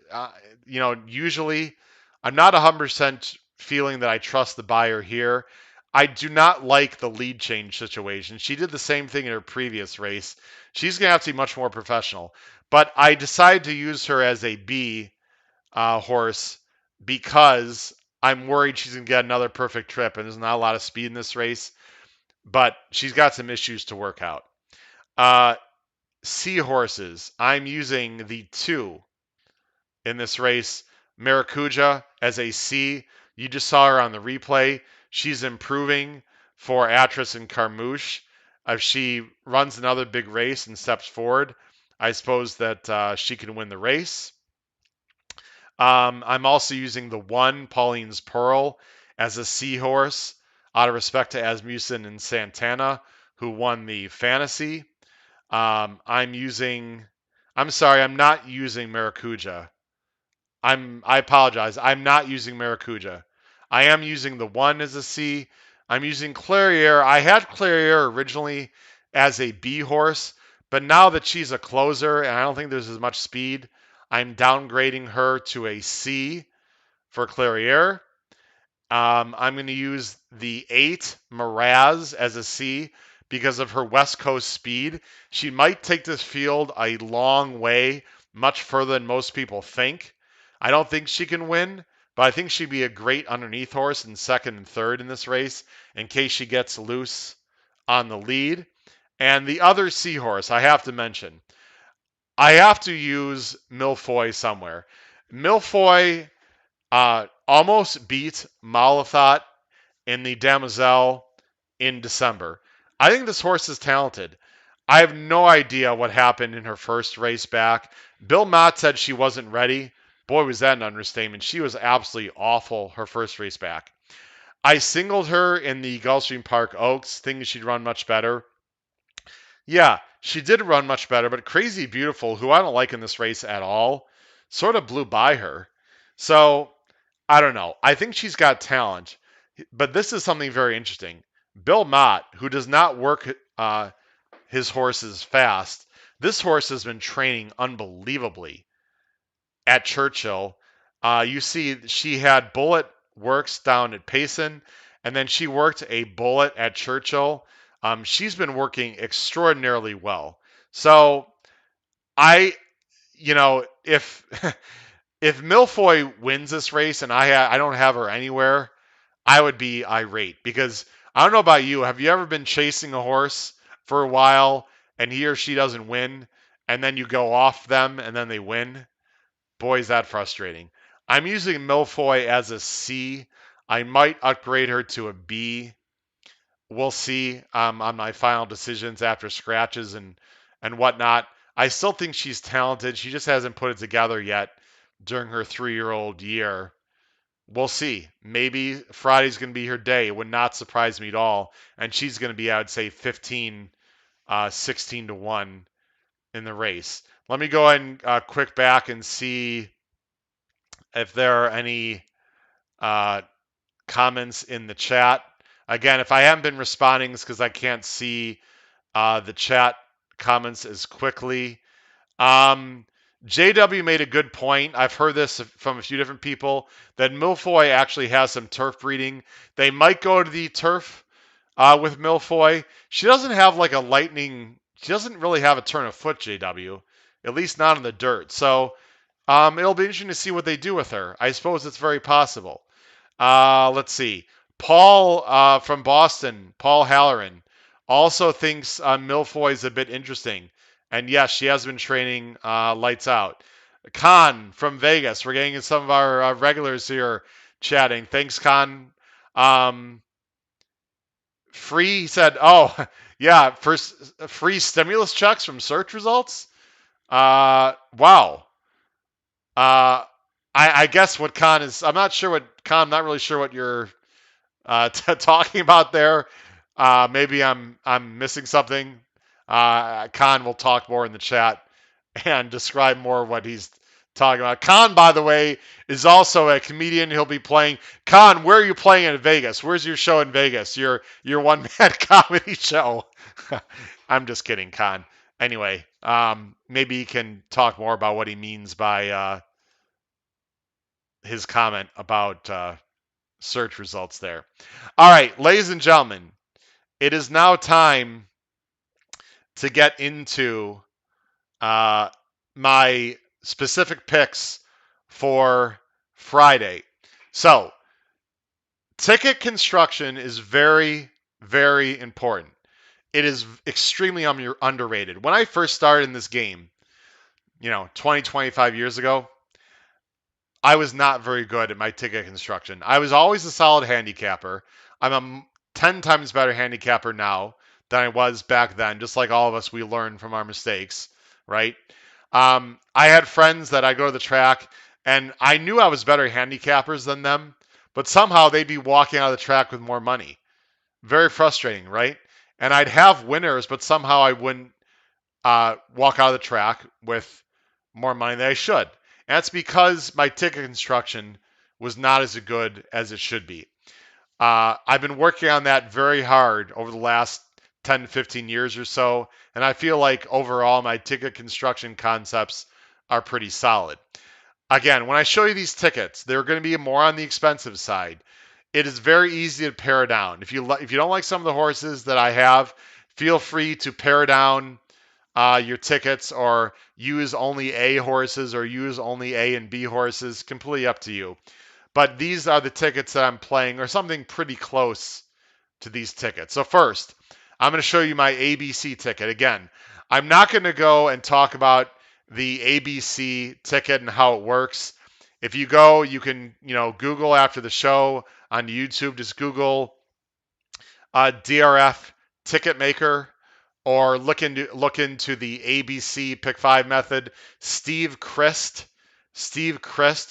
Usually I'm not 100% feeling that I trust the buyer here. I do not like the lead change situation. She did the same thing in her previous race. She's going to have to be much more professional. But I decided to use her as a B horse because I'm worried she's going to get another perfect trip, and there's not a lot of speed in this race. But she's got some issues to work out. Seahorses. I'm using the 2 in this race. Maracuja as a C. You just saw her on the replay. She's improving for Atras and Carmouche. If she runs another big race and steps forward, I suppose that she can win the race. I'm also using the 1, Pauline's Pearl, as a seahorse out of respect to Asmussen and Santana, who won the fantasy. I'm sorry, I'm not using Maracuja. I apologize. I'm not using Maracuja. I am using the 1 as a C. I'm using Clairiere. I had Clairiere originally as a B horse, but now that she's a closer and I don't think there's as much speed, I'm downgrading her to a C for Clairiere. I'm going to use the 8 Miraz as a C because of her West Coast speed. She might take this field a long way, much further than most people think. I don't think she can win, but I think she'd be a great underneath horse in second and third in this race in case she gets loose on the lead. And the other seahorse I have to mention, I have to use Milfoy somewhere. Milfoy almost beat Malathaat in the Demoiselle in December. I think this horse is talented. I have no idea what happened in her first race back. Bill Mott said she wasn't ready. Boy, was that an understatement. She was absolutely awful her first race back. I singled her in the Gulfstream Park Oaks, thinking she'd run much better. Yeah, she did run much better, but Crazy Beautiful, who I don't like in this race at all, sort of blew by her. So I don't know. I think she's got talent, but this is something very interesting. Bill Mott, who does not work his horses fast, This horse has been training unbelievably at Churchill. You see, she had Bullet works down at Payson, and then she worked a Bullet at Churchill. She's been working extraordinarily well. So I, if if Milfoy wins this race and I don't have her anywhere, I would be irate because I don't know about you. Have you ever been chasing a horse for a while and he or she doesn't win, and then you go off them and then they win? Boy, is that frustrating. I'm using Milfoy as a C. I might upgrade her to a B. We'll see on my final decisions after scratches and whatnot. I still think she's talented. She just hasn't put it together yet during her 3-year-old year. We'll see. Maybe Friday's going to be her day. It would not surprise me at all. And she's going to be, I would say, 15, 16 to 1 in the race. Let me go ahead and quick back and see if there are any uh, comments in the chat. Again, if I haven't been responding, it's because I can't see the chat comments as quickly. JW made a good point. I've heard this from a few different people that Milfoy actually has some turf breeding. They might go to the turf with Milfoy. She doesn't have like a lightning. She doesn't really have a turn of foot, JW, at least not in the dirt. So it'll be interesting to see what they do with her. I suppose it's very possible. Let's see. Paul from Boston, Paul Halloran, also thinks Milfoy is a bit interesting. And yes, she has been training lights out. Khan from Vegas. We're getting some of our regulars here chatting. Thanks, Khan. Free he said, oh, yeah, for free stimulus checks from search results. Wow. I guess what Khan is. I'm not sure what Khan. I'm not really sure what you're talking about there. Maybe I'm missing something. Khan will talk more in the chat and describe more what he's talking about. Khan, by the way, is also a comedian. He'll be playing. Khan, where are you playing in Vegas? Where's your show in Vegas? Your one man comedy show. I'm just kidding, Khan. Anyway, maybe he can talk more about what he means by his comment about search results there. All right, ladies and gentlemen, it is now time to get into my specific picks for Friday. So, ticket construction is very, very important. It is extremely underrated. When I first started in this game, 20, 25 years ago, I was not very good at my ticket construction. I was always a solid handicapper. I'm a 10 times better handicapper now than I was back then. Just like all of us, we learn from our mistakes, right? I had friends that I go to the track, and I knew I was better handicappers than them, but somehow they'd be walking out of the track with more money. Very frustrating, right? And I'd have winners, but somehow I wouldn't walk out of the track with more money than I should. And that's because my ticket construction was not as good as it should be. I've been working on that very hard over the last 10 to 15 years or so, and I feel like overall my ticket construction concepts are pretty solid. Again, when I show you these tickets, they're going to be more on the expensive side. It is very easy to pare down. If you don't like some of the horses that I have, feel free to pare down your tickets or use only A horses or use only A and B horses. Completely up to you. But these are the tickets that I'm playing, or something pretty close to these tickets. So first, I'm going to show you my ABC ticket. Again, I'm not going to go and talk about the ABC ticket and how it works. If you go, you can, Google after the show on YouTube. Just Google DRF ticket maker, or look into the ABC Pick 5 method. Steve Christ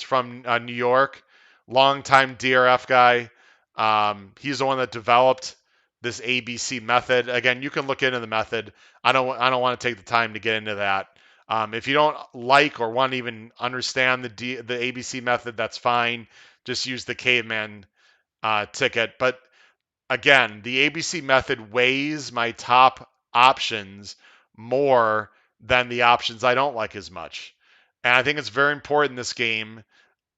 from New York, longtime DRF guy. He's the one that developed this ABC method. Again, you can look into the method. I don't want to take the time to get into that. If you don't like or want to even understand the ABC method, that's fine. Just use the caveman ticket. But again, the ABC method weighs my top options more than the options I don't like as much. And I think it's very important in this game,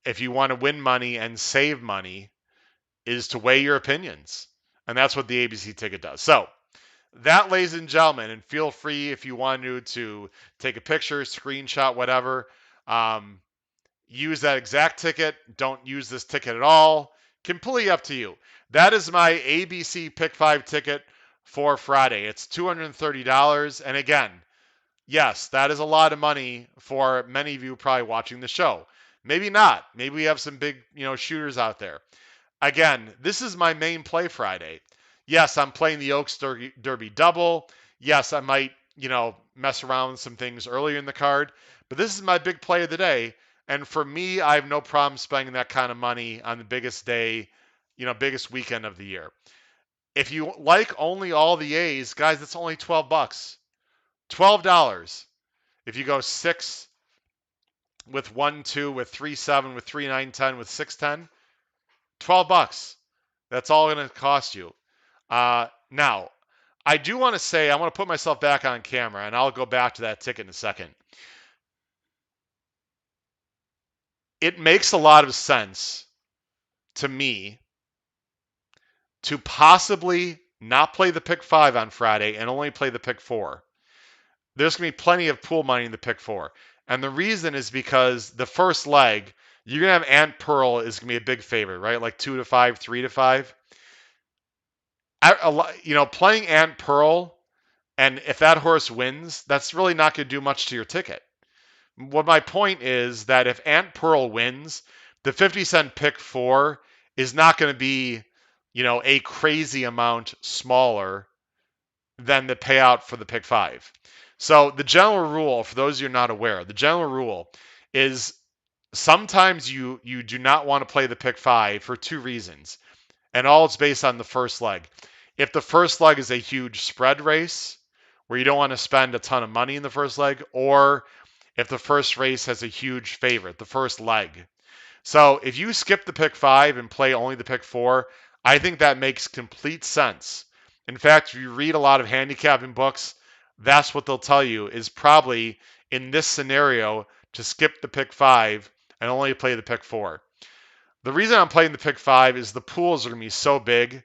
if you want to win money and save money, is to weigh your opinions. And that's what the ABC ticket does. So, that, ladies and gentlemen, and feel free if you want to take a picture, screenshot, whatever. Um, use that exact ticket. Don't use this ticket at all. Completely up to you. That is my ABC Pick 5 ticket for Friday. It's $230. And again, yes, that is a lot of money for many of you probably watching the show. Maybe not. Maybe we have some big, shooters out there. Again, this is my main play Friday. Yes, I'm playing the Oaks Derby double. Yes, I might, mess around with some things earlier in the card, but this is my big play of the day. And for me, I have no problem spending that kind of money on the biggest day, biggest weekend of the year. If you like only all the A's, guys, that's only $12. $12. If you go 6 with 1, 2, with 3, 7, with 3, 9, 10, with 6, 10, $12. That's all going to cost you. Now, I do want to say, I want to put myself back on camera, and I'll go back to that ticket in a second. It makes a lot of sense to me to possibly not play the pick 5 on Friday and only play the pick 4. There's going to be plenty of pool money in the pick 4. And the reason is because the first leg, you're going to have Aunt Pearl is going to be a big favorite, right? Like 2 to 5, 3 to 5. Playing Aunt Pearl, and if that horse wins, that's really not going to do much to your ticket. What my point is that if Aunt Pearl wins, the 50-cent pick 4 is not going to be, a crazy amount smaller than the payout for the pick 5. So the general rule, for those of you not aware, the general rule is sometimes you do not want to play the pick 5 for 2 reasons. And all it's based on the first leg. If the first leg is a huge spread race where you don't want to spend a ton of money in the first leg, or if the first race has a huge favorite, the first leg. So if you skip the pick 5 and play only the pick 4, I think that makes complete sense. In fact, if you read a lot of handicapping books, that's what they'll tell you is probably in this scenario to skip the pick 5 and only play the pick 4. The reason I'm playing the pick 5 is the pools are going to be so big.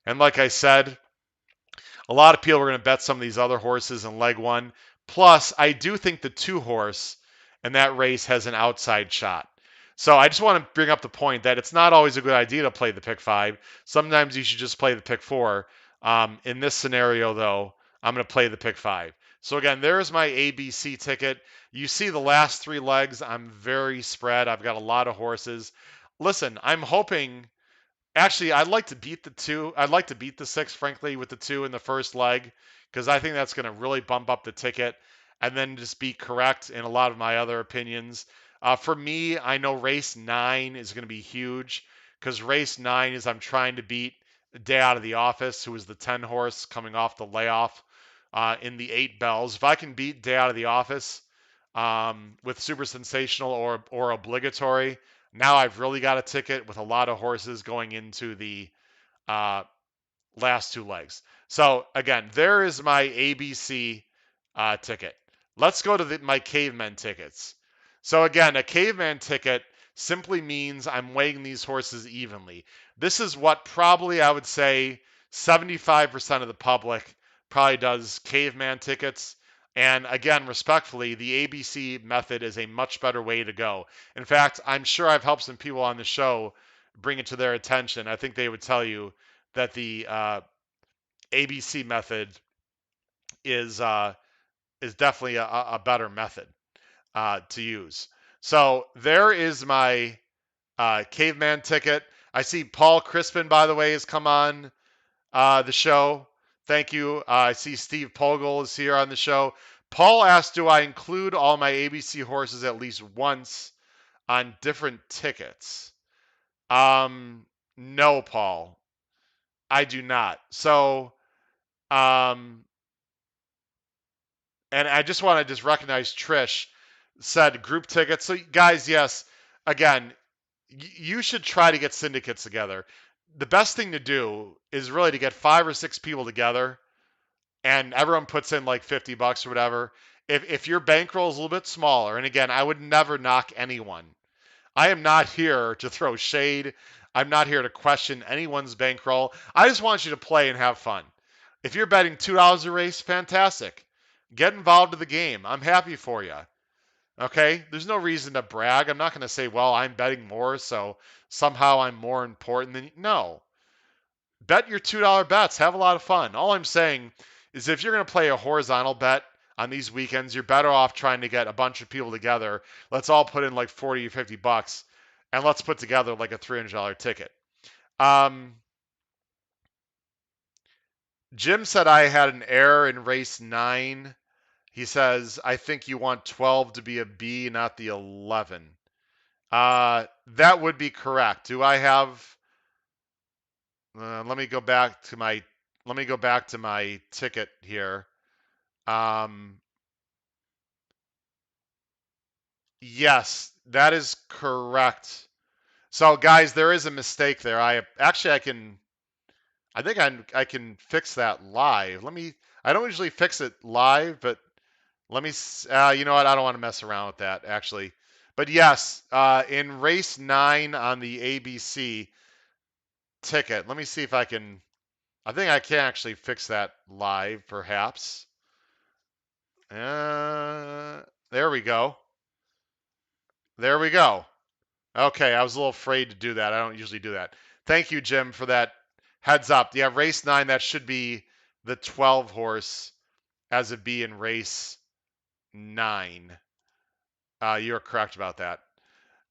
And like I said, a lot of people are going to bet some of these other horses in leg 1. Plus, I do think the 2 horse in that race has an outside shot. So I just want to bring up the point that it's not always a good idea to play the pick 5. Sometimes you should just play the pick 4. In this scenario, though, I'm going to play the pick 5. So again, there's my ABC ticket. You see the last 3 legs, I'm very spread. I've got a lot of horses. Listen, I'm hoping. Actually, I'd like to beat the 2. I'd like to beat the 6, frankly, with the 2 in the first leg, because I think that's going to really bump up the ticket, and then just be correct in a lot of my other opinions. For me, I know race 9 is going to be huge, because race 9 is I'm trying to beat Day Out of the Office, who is the 10 horse coming off the layoff in the 8 bells. If I can beat Day Out of the Office with Super Sensational or Obligatory, now I've really got a ticket with a lot of horses going into the last 2 legs. So again, there is my ABC ticket. Let's go to my caveman tickets. So again, a caveman ticket simply means I'm weighing these horses evenly. This is what probably I would say 75% of the public probably does caveman tickets. And again, respectfully, the ABC method is a much better way to go. In fact, I'm sure I've helped some people on the show bring it to their attention. I think they would tell you that the ABC method is definitely a better method to use. So there is my caveman ticket. I see Paul Crispin, by the way, has come on the show. Thank you. I see Steve Pogel is here on the show. Paul asked, do I include all my ABC horses at least once on different tickets? No, Paul. I do not. So, and I just want to just recognize Trish said group tickets. So, guys, yes, again, you should try to get syndicates together. The best thing to do is really to get 5 or 6 people together and everyone puts in like $50 or whatever, if your bankroll is a little bit smaller, and again, I would never knock anyone. I am not here to throw shade. I'm not here to question anyone's bankroll. I just want you to play and have fun. If you're betting $2 a race, fantastic. Get involved in the game. I'm happy for you. Okay? There's no reason to brag. I'm not going to say, well, I'm betting more, so somehow I'm more important than you. No. Bet your $2 bets. Have a lot of fun. All I'm saying is if you're going to play a horizontal bet on these weekends, you're better off trying to get a bunch of people together. Let's all put in like 40 or $50 and let's put together like a $300 ticket. Jim said I had an error in race 9. He says, I think you want 12 to be a B, not the 11. That would be correct. Do I have let me go back to my ticket here. Yes, that is correct. So guys, there is a mistake there. I can fix that live. I don't usually fix it live, but you know what? I don't want to mess around with that actually. But yes, in race 9 on the ABC ticket, let me see if I think I can actually fix that live, perhaps. There we go. There we go. Okay, I was a little afraid to do that. I don't usually do that. Thank you, Jim, for that heads up. Yeah, race 9, that should be the 12 horse as a B in race 9. You're correct about that.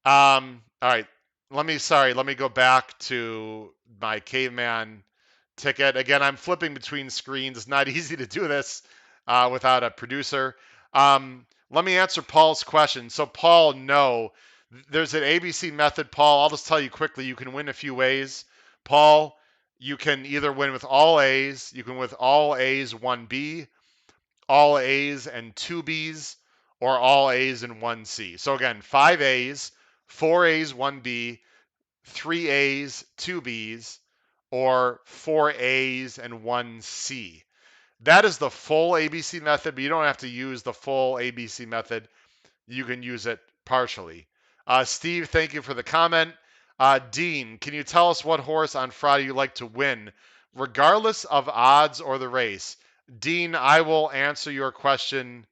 All right. Let me go back to my caveman ticket. Again, I'm flipping between screens. It's not easy to do this without a producer. Let me answer Paul's question. So, Paul, no, there's an ABC method, Paul. I'll just tell you quickly. You can win a few ways. Paul, you can either win with all A's, you can win with all A's, 1B, all A's and 2B's, or all A's and 1C. So, again, 5 A's, 4 A's, 1B, 3 A's, 2 B's, or 4 A's and 1 C. That is the full ABC method, but you don't have to use the full ABC method. You can use it partially. Steve, thank you for the comment. Dean, can you tell us what horse on Friday you like to win, regardless of odds or the race? Dean, I will answer your question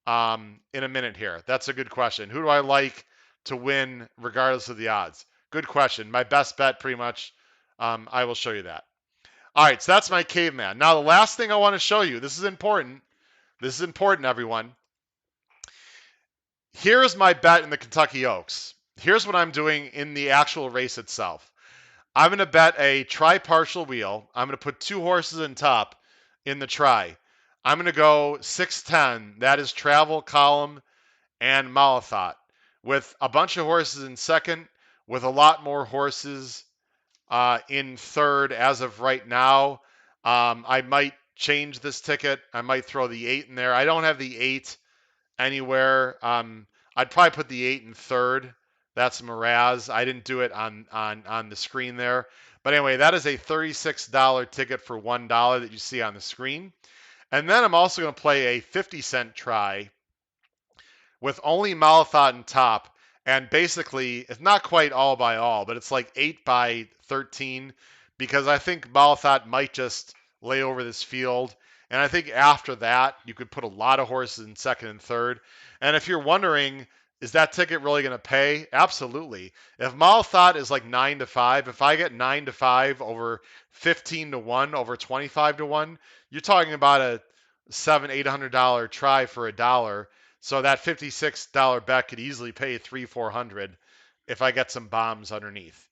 in a minute here. That's a good question. Who do I like to win regardless of the odds? Good question. My best bet, pretty much. I will show you that. All right, so that's my caveman. Now, the last thing I want to show you, this is important. This is important, everyone. Here's my bet in the Kentucky Oaks. Here's what I'm doing in the actual race itself. I'm going to bet a tri-partial wheel. I'm going to put 2 horses in top in the tri. I'm going to go 610. That is Travel, Column, and Malathot, with a bunch of horses in second, with a lot more horses in third as of right now. I might change this ticket. I might throw the 8 in there. I don't have the 8 anywhere. I'd probably put the 8 in third. That's Mraz. I didn't do it on the screen there. But anyway, that is a $36 ticket for $1 that you see on the screen. And then I'm also going to play a 50-cent try with only Malathot in top. And basically, it's not quite all by all, but it's like 8 by 13 because I think Malathot might just lay over this field. And I think after that, you could put a lot of horses in second and third. And if you're wondering, is that ticket really going to pay? Absolutely. If Malathot is like 9 to 5, if I get 9 to 5 over 15 to 1, over 25 to 1, you're talking about a $700-800 try for $1. So that $56 bet could easily pay $300-400 if I get some bombs underneath.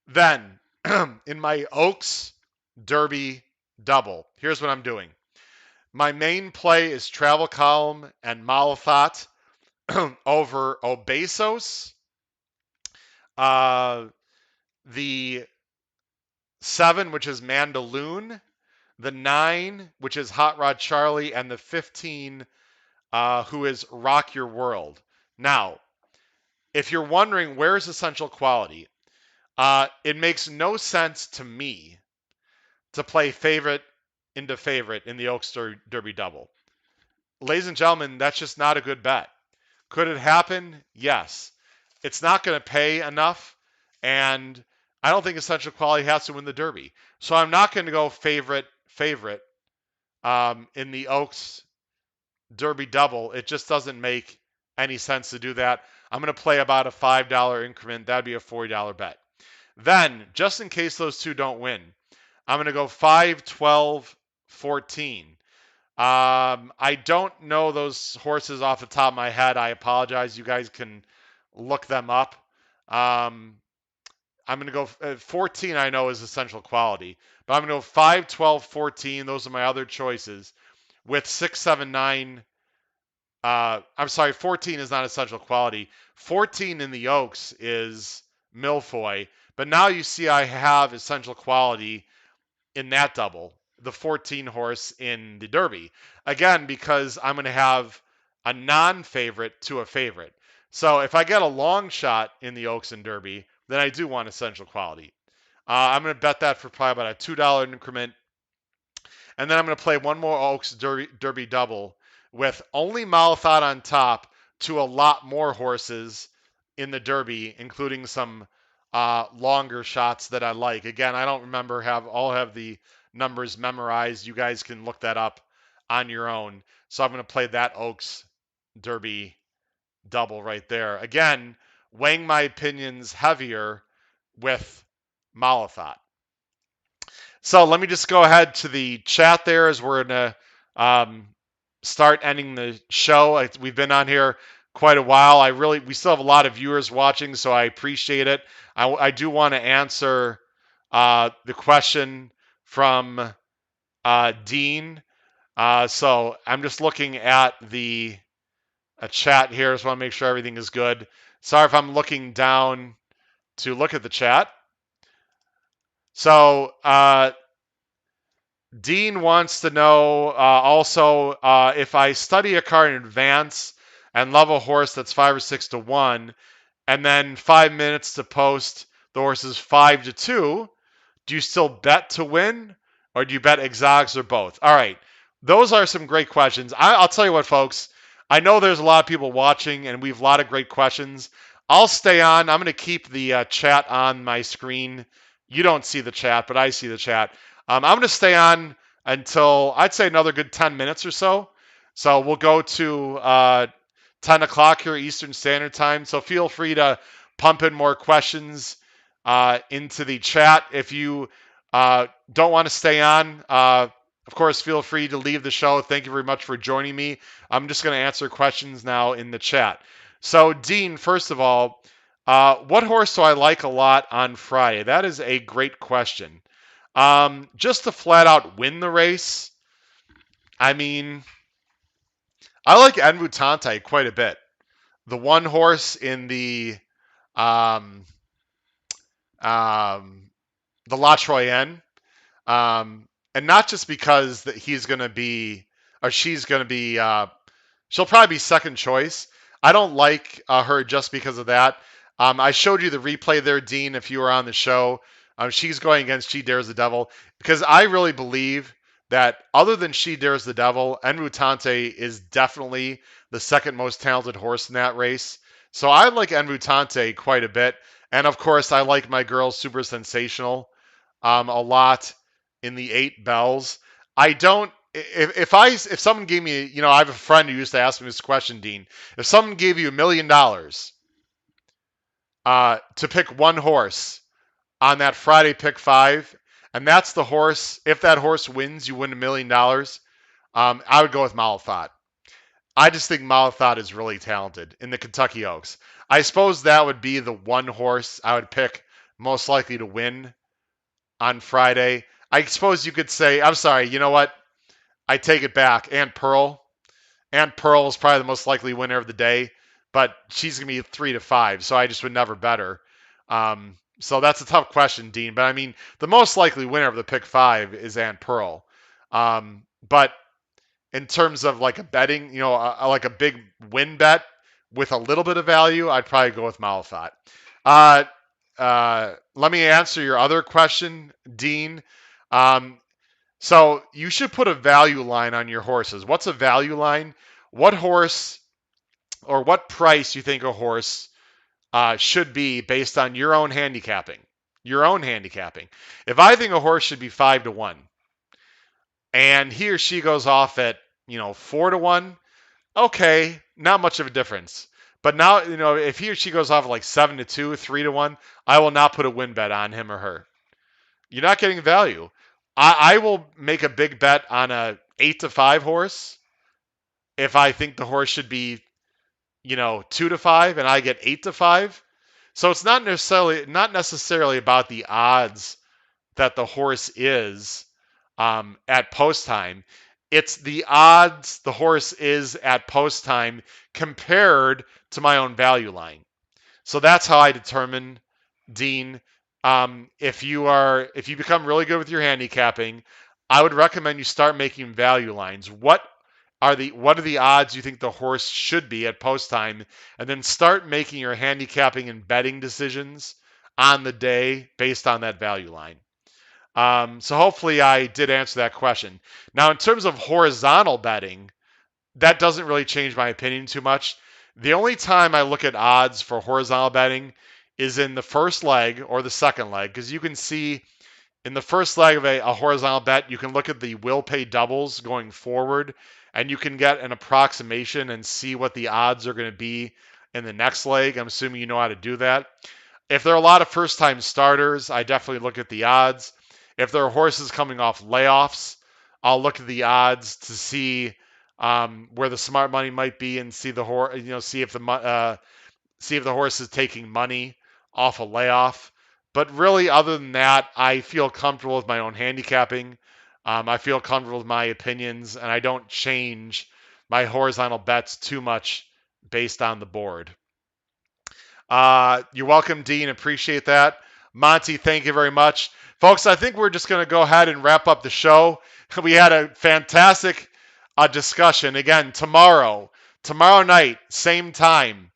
Then in my Oaks Derby double, here's what I'm doing. My main play is Travel Column and Malathot over Obesos. The 7, which is Mandaloon. The 9, which is Hot Rod Charlie. And the 15, who is Rock Your World. Now, if you're wondering where's Essential Quality, it makes no sense to me to play favorite into favorite in the Oaks Derby double. Ladies and gentlemen, that's just not a good bet. Could it happen? Yes. It's not going to pay enough, and I don't think Essential Quality has to win the Derby. So I'm not going to go favorite in the Oaks Derby double. It just doesn't make any sense to do that. I'm going to play about a $5 increment. That'd be a $40 bet. Then, just in case those two don't win, I'm going to go 5, 12, 14. I don't know those horses off the top of my head. I apologize. You guys can look them up. I'm going to go 14, I know is Essential Quality. But I'm going to go 5, 12, 14. Those are my other choices. With 6, 7, 9. I'm sorry, 14 is not Essential Quality. 14 in the Oaks is Milfoy. But now you see I have Essential Quality in that double, the 14 horse in the Derby. Again, because I'm going to have a non-favorite to a favorite. So if I get a long shot in the Oaks and Derby, then I do want Essential Quality. I'm going to bet that for probably about a $2 increment. And then I'm going to play one more Oaks Derby double with only Malathaat on top to a lot more horses in the Derby, including some longer shots that I like. Again, I don't remember have the numbers memorized. You guys can look that up on your own. So I'm going to play that Oaks Derby double right there. Again, weighing my opinions heavier with Malathaat. So let me just go ahead to the chat there as we're going to start ending the show. We've been on here quite a while. We still have a lot of viewers watching, so I appreciate it. I do want to answer the question from Dean. So I'm just looking at the chat here. Just want to make sure everything is good. Sorry if I'm looking down to look at the chat. So Dean wants to know also if I study a car in advance and love a horse that's 5 or 6 to 1, and then 5 minutes to post the horse is 5 to 2, do you still bet to win, or do you bet exotics or both? All right, those are some great questions. I'll tell you what, folks. I know there's a lot of people watching, and we have a lot of great questions. I'll stay on. I'm going to keep the chat on my screen. You don't see the chat, but I see the chat. I'm going to stay on until I'd say another good 10 minutes or so. So we'll go to 10 o'clock here Eastern Standard Time. So feel free to pump in more questions into the chat. If you don't want to stay on, of course, feel free to leave the show. Thank you very much for joining me. I'm just going to answer questions now in the chat. So, Dean, first of all, what horse do I like a lot on Friday? That is a great question. Just to flat out win the race, I mean, I like Edgewood quite a bit. The one horse in the La Troienne, and not just because that he's going to be or she's going to be, she'll probably be second choice. I don't like her just because of that. I showed you the replay there, Dean, if you were on the show. She's going against She Dares the Devil because I really believe that other than She Dares the Devil, Envutante is definitely the second most talented horse in that race. So I like Envutante quite a bit. And of course, I like my girl Super Sensational a lot in the 8 bells. I don't. If someone gave me, I have a friend who used to ask me this question, Dean. If someone gave you $1 million to pick one horse on that Friday pick 5, and that's the horse. If that horse wins, you win $1 million. I would go with Malathaat. I just think Malathaat is really talented in the Kentucky Oaks. I suppose that would be the one horse I would pick most likely to win on Friday. I suppose you could say, I'm sorry, you know what? I take it back. Aunt Pearl. Aunt Pearl is probably the most likely winner of the day, but she's going to be 3 to 5, so I just would never bet her. So that's a tough question, Dean. But I mean, the most likely winner of the pick 5 is Aunt Pearl. But in terms of like a betting, like a big win bet with a little bit of value, I'd probably go with Malathaat. Let me answer your other question, Dean. So you should put a value line on your horses. What's a value line? What horse or what price you think a horse should be based on your own handicapping. Your own handicapping. If I think a horse should be 5-1, and he or she goes off at 4-1, okay, not much of a difference. But now, if he or she goes off at like 7-2, 3-1, I will not put a win bet on him or her. You're not getting value. I will make a big bet on a 8-5 horse if I think the horse should be 2-5 and I get 8-5. So it's not necessarily about the odds that the horse is at post time. It's the odds the horse is at post time compared to my own value line. So that's how I determine, Dean. If you become really good with your handicapping, I would recommend you start making value lines. What are the odds you think the horse should be at post time, and then start making your handicapping and betting decisions on the day based on that value line. So hopefully I did answer that question. Now, in terms of horizontal betting, that doesn't really change my opinion too much. The only time I look at odds for horizontal betting is in the first leg or the second leg, because you can see in the first leg of a horizontal bet, you can look at the will pay doubles going forward, and you can get an approximation and see what the odds are going to be in the next leg. I'm assuming you know how to do that. If there are a lot of first time starters, I definitely look at the odds. If there are horses coming off layoffs, I'll look at the odds to see where the smart money might be and see the horse, see if the horse is taking money off a layoff. But really, other than that, I feel comfortable with my own handicapping. I feel comfortable with my opinions, and I don't change my horizontal bets too much based on the board. You're welcome, Dean. Appreciate that. Monty, thank you very much. Folks, I think we're just going to go ahead and wrap up the show. We had a fantastic discussion. Again, tomorrow night, same time,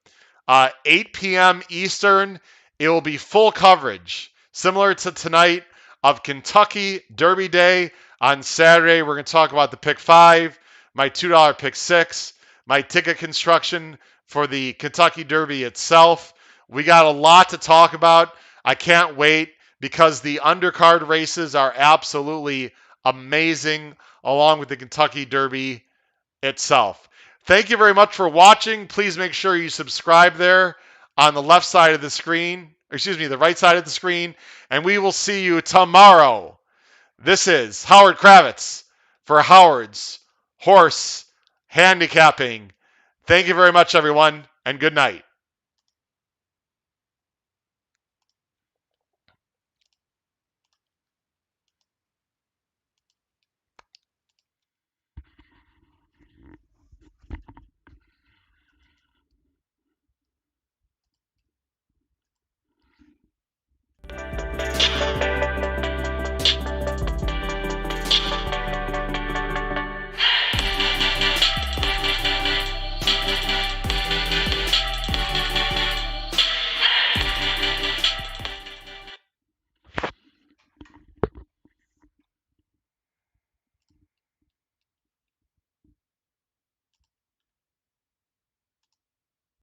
8 p.m. Eastern. It will be full coverage, similar to tonight, of Kentucky Derby Day. On Saturday, we're going to talk about the pick 5, my $2 pick 6, my ticket construction for the Kentucky Derby itself. We got a lot to talk about. I can't wait because the undercard races are absolutely amazing, along with the Kentucky Derby itself. Thank you very much for watching. Please make sure you subscribe there on the left side of the screen, the right side of the screen, and we will see you tomorrow. This is Howard Kravitz for Howard's Horse Handicapping. Thank you very much, everyone, and good night.